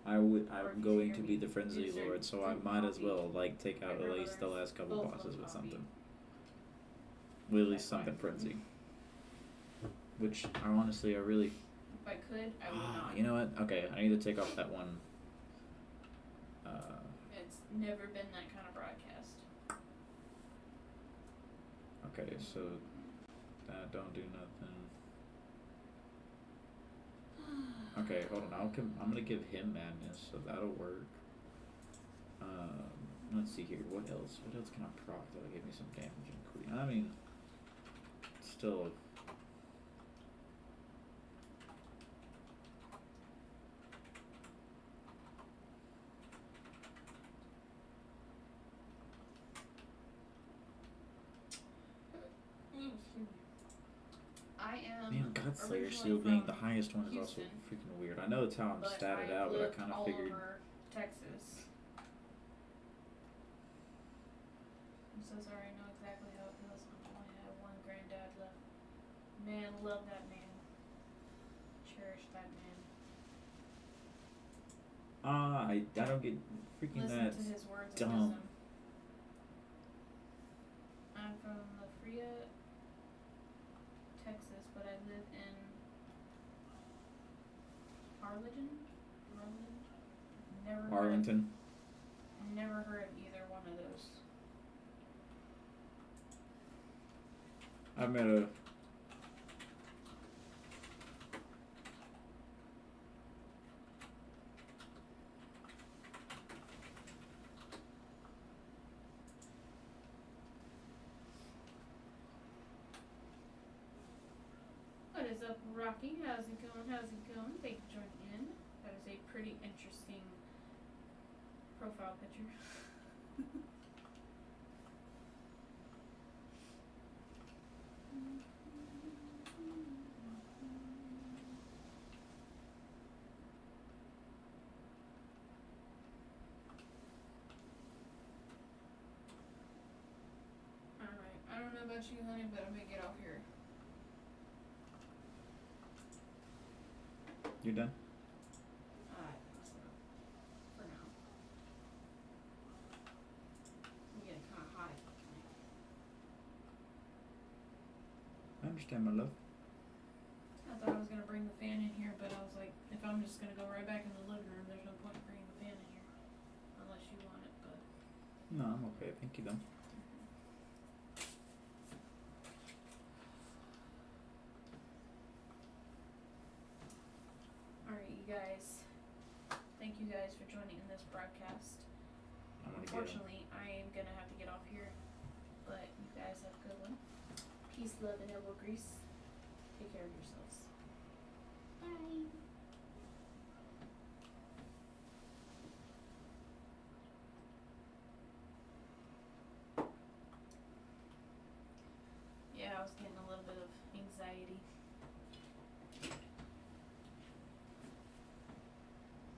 I'm Or if you going hear to me be the frenzy do certain lord, so I group might as copy, well like take out my at least the grandmother's last couple both bosses love with copy. something. With at least That's why. something frenzy. Which I honestly I really If I could, I would not. you know what? Okay, I need to take off that one. It's never been that kind of broadcast. Okay, so that don't do nothing. Okay, hold on. I'm gonna give him madness, so that'll work. Let's see here. What else? What else can I proc that'll give me some damage and I mean, still. I am. Man, Godslayer originally Seal being the from highest one is also Houston, freaking weird. I know it's how I'm but statted I out, but I lived kind of all figured. over Texas. I'm so sorry. I know exactly how it feels when you only have one granddad left. Man, love that man. Cherish that man. I don't get freaking Listen that. to his words dumb. of wisdom. I'm from La Fria, Texas, but I live in Arlington. Never Arlington. Never heard of either one of those. I've met a. What is up, Rocky? How's it going? How's it going? Thank you for joining in. That is a pretty interesting profile picture. Alright, I don't know about you, honey, but I'm gonna get off here. You're done? I think so. For now. I'm getting kinda hot. understand, my love. I thought I was gonna bring the fan in here, but I was like, if I'm just gonna go right back in the living room, there's no point in bringing the fan in here. Unless you want it, but. No, I'm okay. Thank you, though. Alright, you guys. Thank you guys for joining in this broadcast. I'm gonna get Unfortunately, I am gonna have to get off here. But you guys have a good one. Peace, love, and elbow grease. Take care of yourselves. Bye. Yeah, I was getting a little bit of anxiety.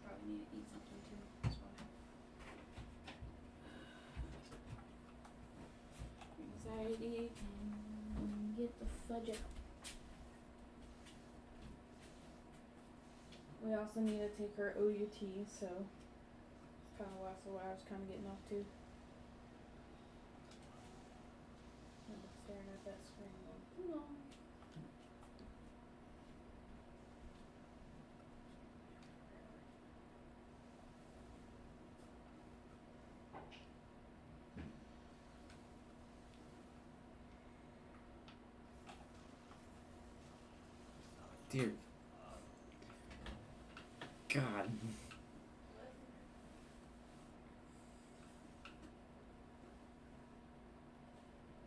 Probably need to eat something too. That's why. Anxiety can get the fudge out. We also need to take her OUT, so it's kind of why I was kind of getting off too. I've been staring at that screen a little too long. Dear God.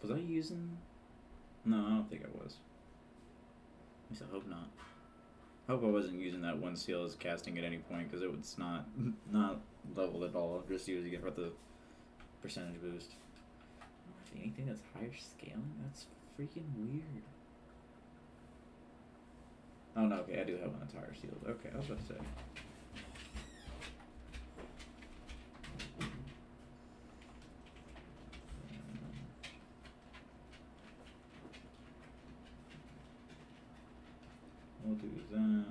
Was I using? No, I don't think I was. At least I hope not. I hope I wasn't using that one seal as casting at any point, because it was not leveled at all. Just using it for the percentage boost. I don't have anything that's higher scaling. That's freaking weird. Oh no, okay, I do have an entire shield. Okay, I was about to say. We'll do that.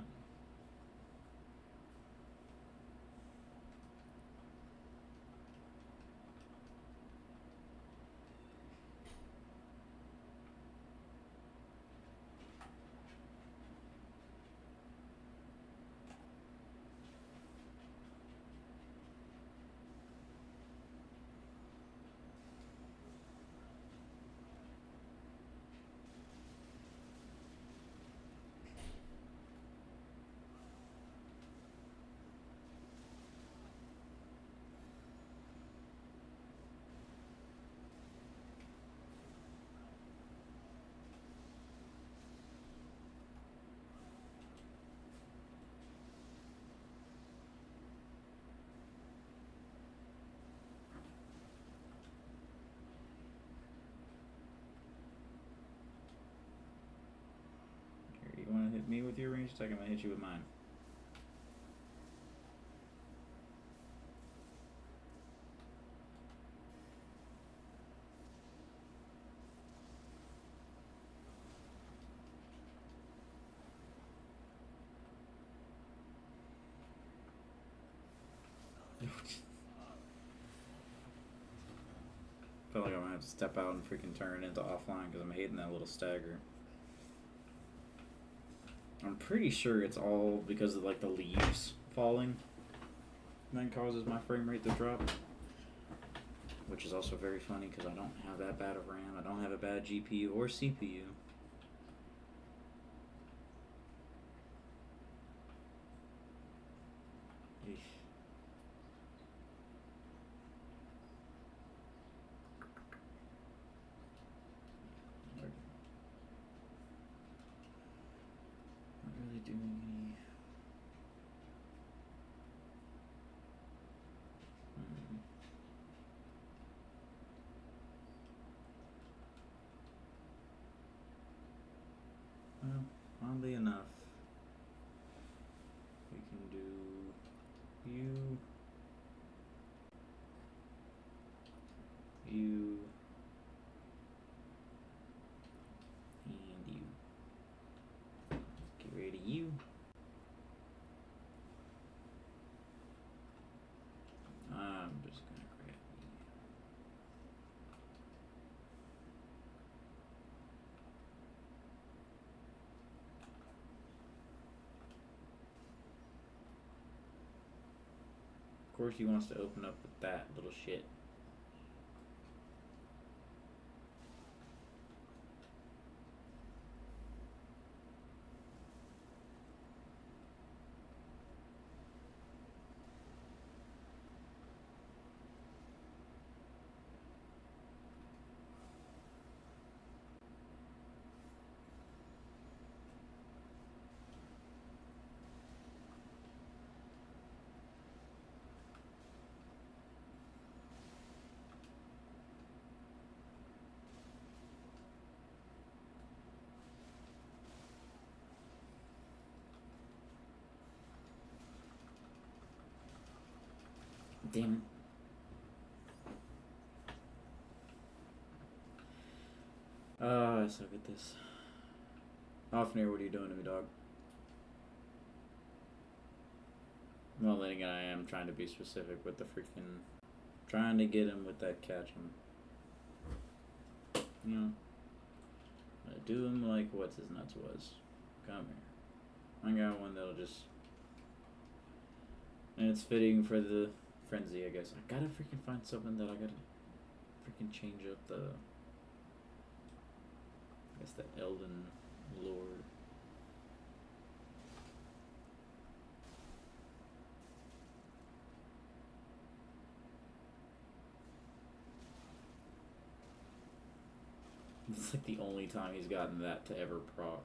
Here, you want to hit me with your ranged attack? I'm gonna hit you with mine. I feel like I'm gonna have to step out and freaking turn it into offline because I'm hating that little stagger. I'm pretty sure it's all because of like the leaves falling that causes my frame rate to drop. Which is also very funny because I don't have that bad of RAM. I don't have a bad GPU or CPU. Eesh. Not really doing any. course he wants to open up with that little shit. Damn it. I suck at this. Offner, what are you doing to me, dog? Well, then again, I am trying to be specific with the freaking... Trying to get him with that catch him. You know? I do him like what's his nuts was. Come here. I got one that'll just... And it's fitting for the frenzy, I guess. I gotta freaking find something that I gotta freaking change up the... I guess the Elden Lord. It's like the only time he's gotten that to ever proc.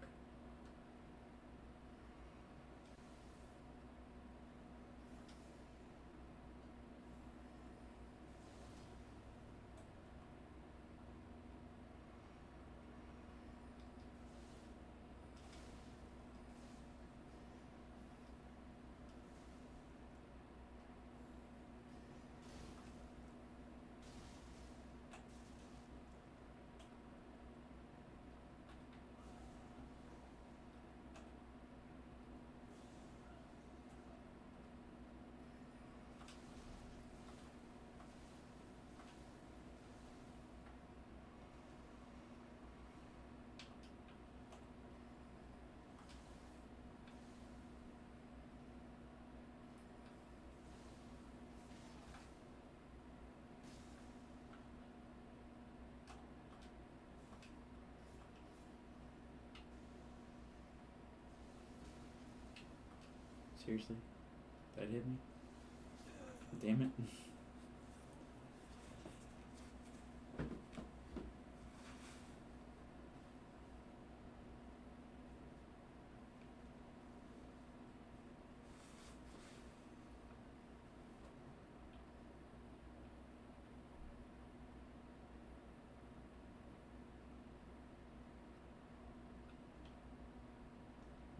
Seriously? That hit me? Damn it.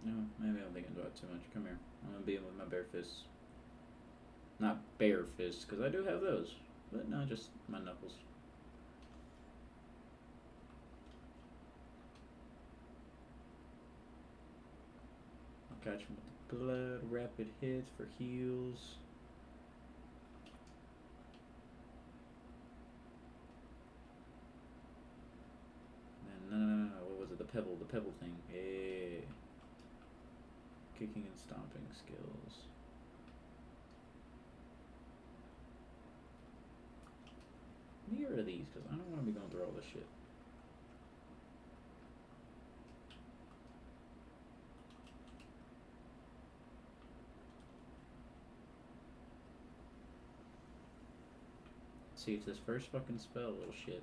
No, maybe I'm thinking about it too much. Come here. I'm gonna beat him with my bare fists. Not bare fists, because I do have those. But no, just my knuckles. I'll catch him with the blood, rapid hits for heals. And no, what was it? The pebble thing. Yeah. Kicking and stomping skills. Let me get rid of these because I don't want to be going through all this shit. See, it's this first fucking spell, little shit.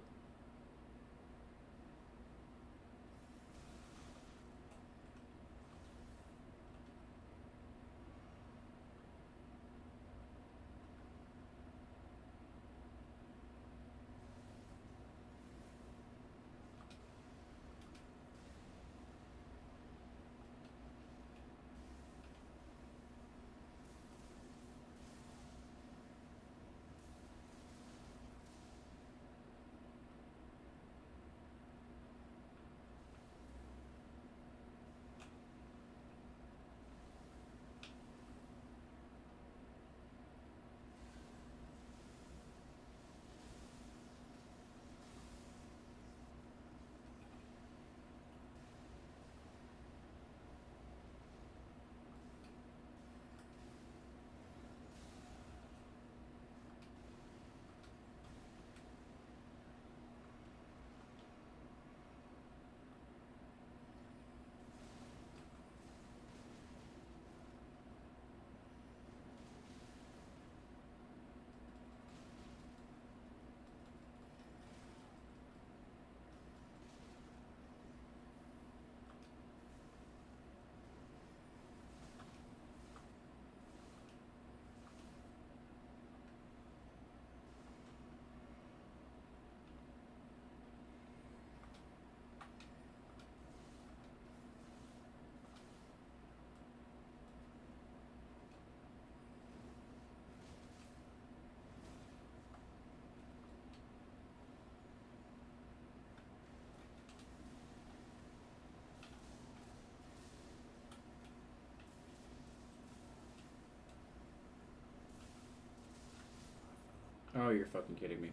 Oh, you're fucking kidding me.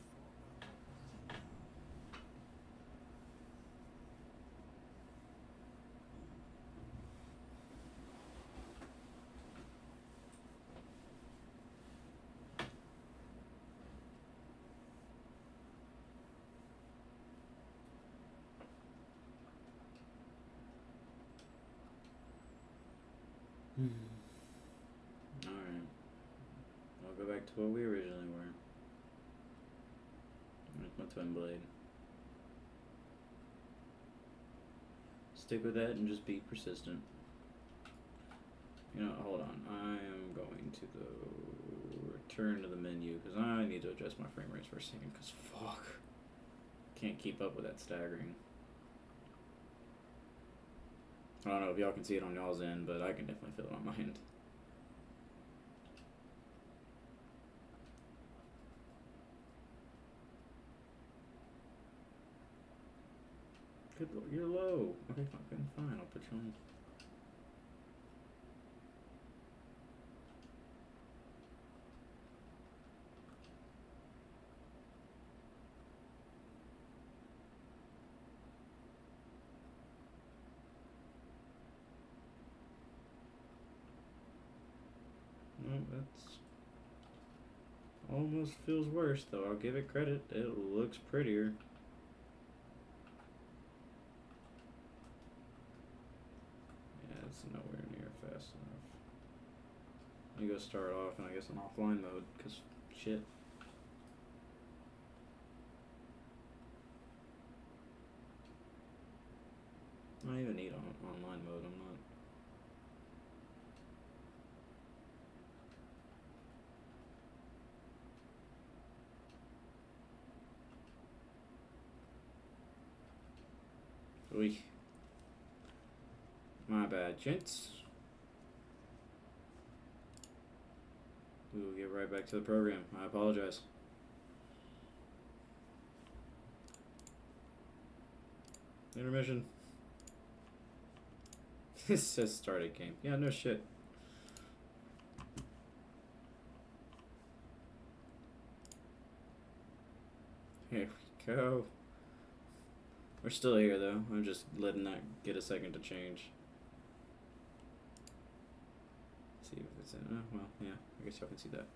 Alright. I'll go back to what we originally were. With my twin blade. Stick with that and just be persistent. You know, hold on. I am going to go return to the menu because I need to adjust my frame rates for a second because fuck. Can't keep up with that staggering. I don't know if y'all can see it on y'all's end, but I can definitely feel it on my end. Good lord, you're low. Okay, fine, I'll put you on. No, that's almost feels worse though. I'll give it credit. It looks prettier. Yeah, it's nowhere near fast enough. You go start off and I guess in offline mode, cause shit. I don't even need online mode. I'm not. Oy. My bad, gents. We will get right back to the program. I apologize. Intermission. This says started game. Yeah, no shit. Here we go. We're still here though. I'm just letting that get a second to change. See if it's in. Oh, well, yeah. I guess y'all can see that.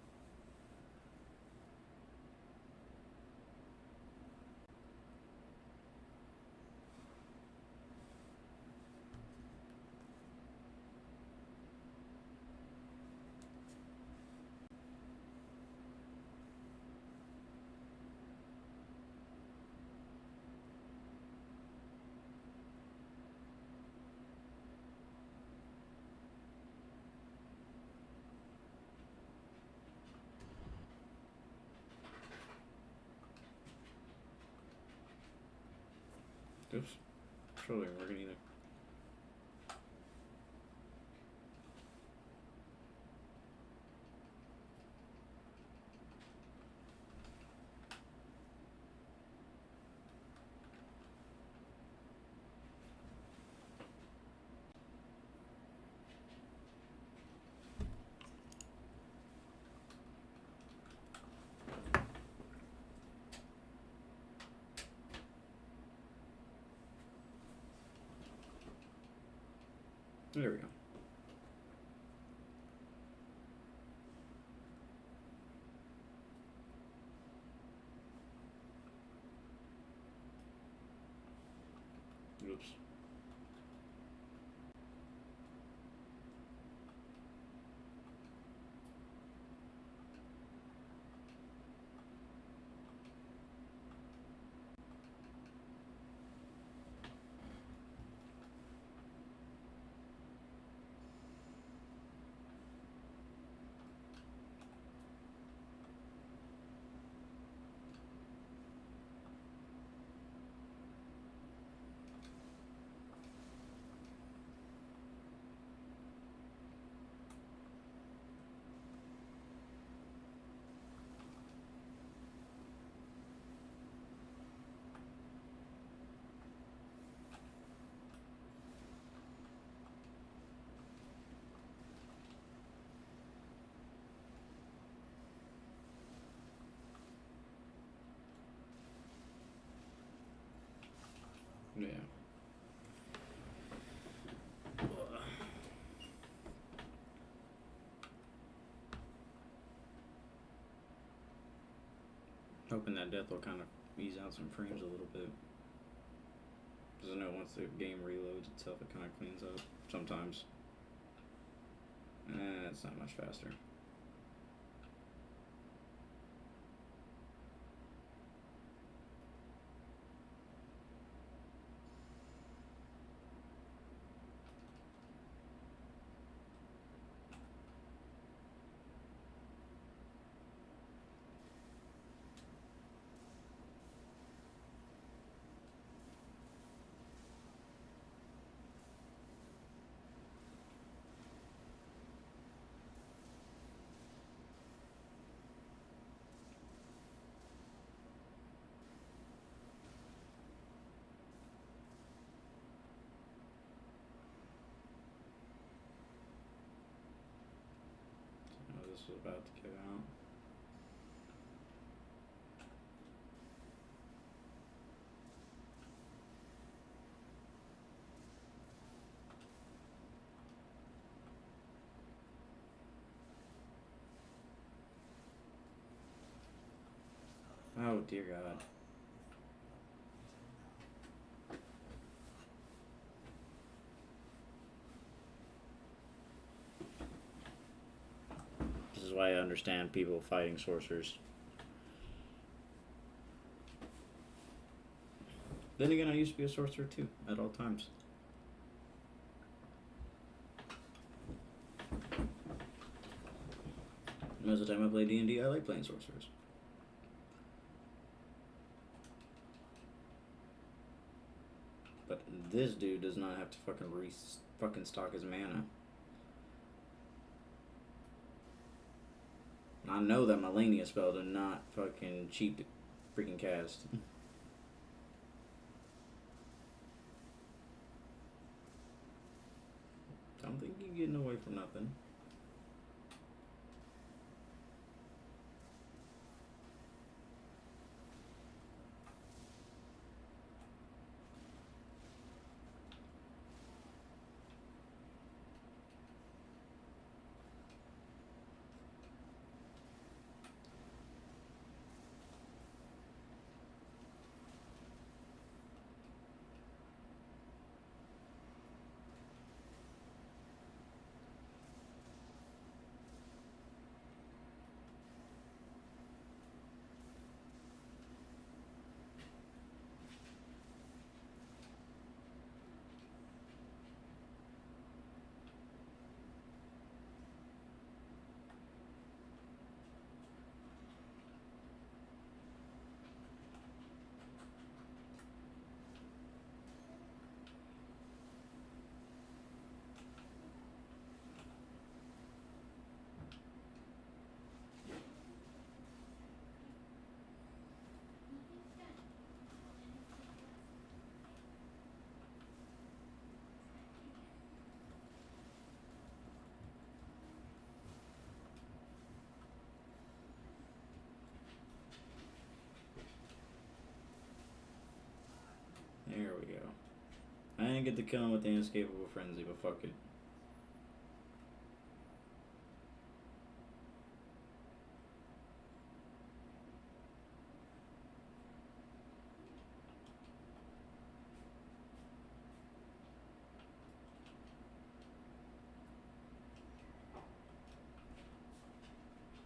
Oops. Controller ain't working either. There we go. Oops. Hoping that death will kind of ease out some frames a little bit. Because I know once the game reloads itself, it kind of cleans up sometimes. It's not much faster. Oh, this was about to get out. Oh dear God. This is why I understand people fighting sorcerers. Then again, I used to be a sorcerer too, at all times. Most of the time I play D&D, I like playing sorcerers. But this dude does not have to fucking stock his mana. I know that my Lania spell did not fucking cheap to freaking cast. I don't think you're getting away from nothing. There we go. I didn't get to kill him with the inescapable frenzy, but fuck it.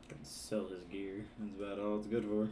Can sell his gear. That's about all it's good for.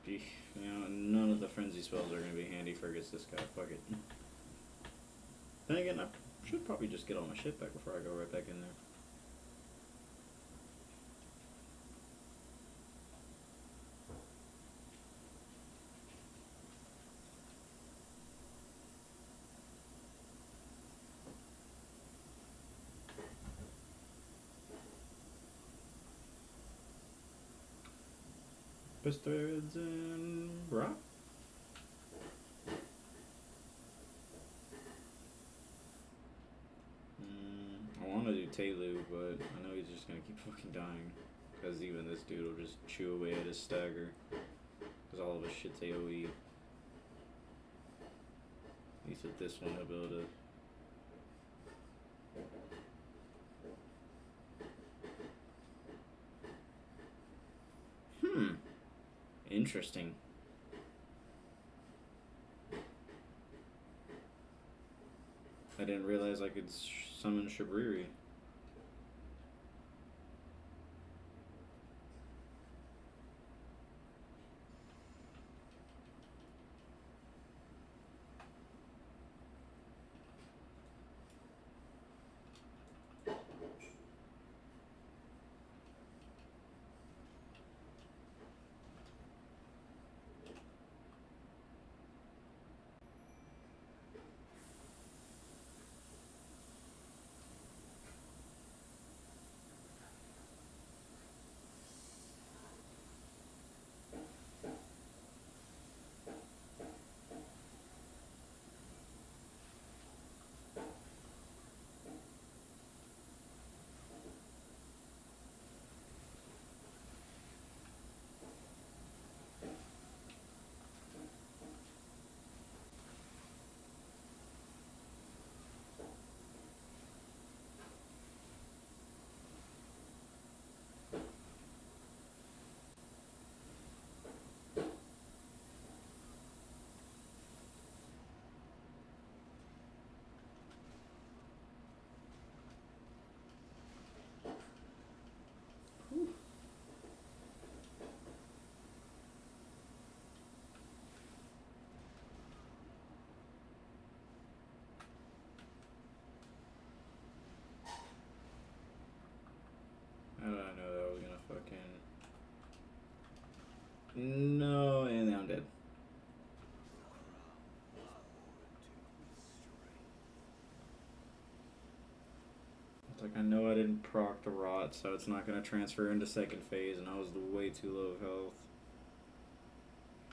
You know, none of the frenzy spells are going to be handy for against this guy. Fuck it. Then again, I should probably just get all my shit back before I go right back in there. compass threads and rock. I want to do Telu, but I know he's just gonna keep fucking dying. Because even this dude will just chew away at his stagger. Because all of his shit's AoE. At least with this one, he'll be able to. Interesting. I didn't realize I could summon Shabriri. How did I know that I was gonna fucking. No, and now I'm dead. It's like I know I didn't proc the rot, so it's not gonna transfer into second phase, and I was way too low of health.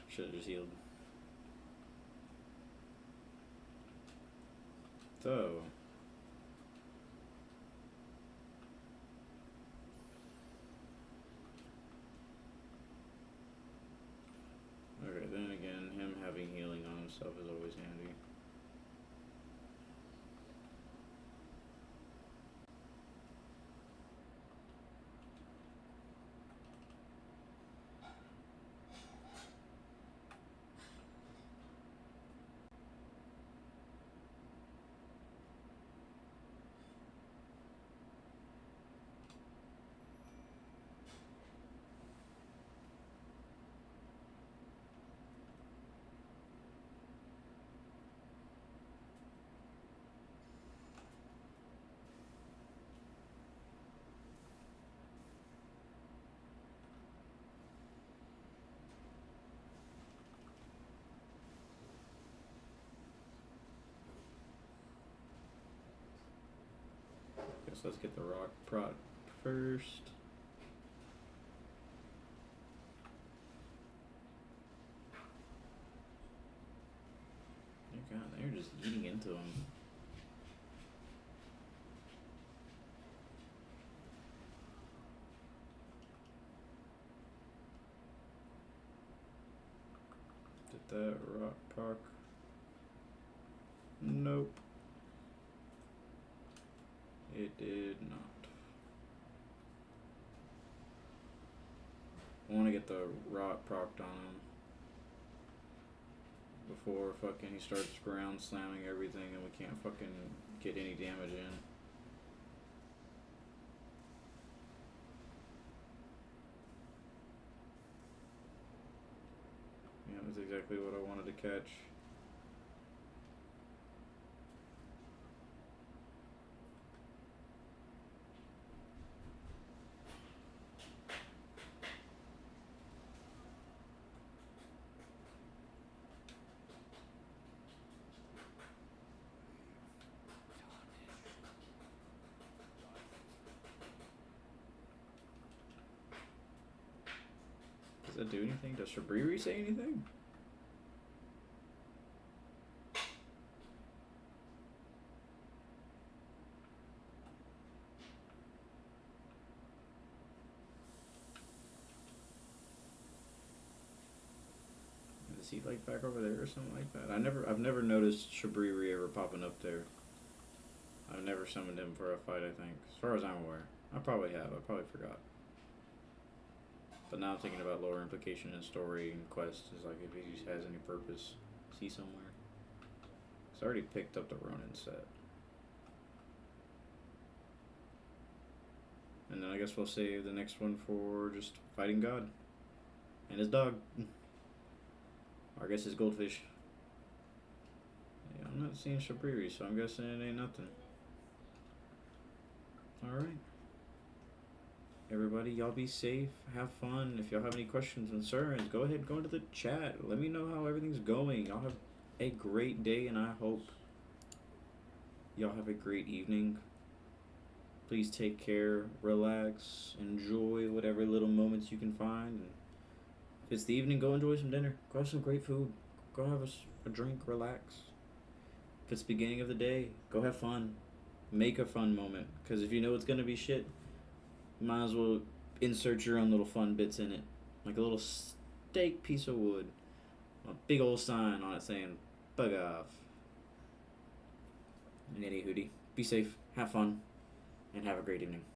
Should've just healed. So. Okay, then again, him having healing on himself is always handy. Guess let's get the rock prot first. Oh god, they're just eating into him. Did that rock proc? Nope. It did not. I want to get the rot procced on him before fucking he starts ground slamming everything and we can't fucking get any damage in. Yeah, that's exactly what I wanted to catch. Does that do anything? Does Shabriri say anything? Is he like back over there or something like that? I've never noticed Shabriri ever popping up there. I've never summoned him for a fight, I think. As far as I'm aware. I probably have. I probably forgot. But now I'm thinking about lore implication and story and quests. Is like if he has any purpose. Is he somewhere? Cause I already picked up the Ronin set. And then I guess we'll save the next one for just fighting God. And his dog. Or I guess his goldfish. Yeah, I'm not seeing Shabriri, so I'm guessing it ain't nothing. Alright. Everybody, y'all be safe. Have fun. If y'all have any questions, concerns, go ahead, go into the chat. Let me know how everything's going. Y'all have a great day, and I hope y'all have a great evening. Please take care, relax, enjoy whatever little moments you can find. And if it's the evening, go enjoy some dinner. Go have some great food. Go have a drink, relax. If it's the beginning of the day, go have fun. Make a fun moment. Because if you know it's going to be shit, you might as well insert your own little fun bits in it. Like a little steak piece of wood. A big old sign on it saying, bug off. Nitty hooty. Be safe, have fun, and have a great evening.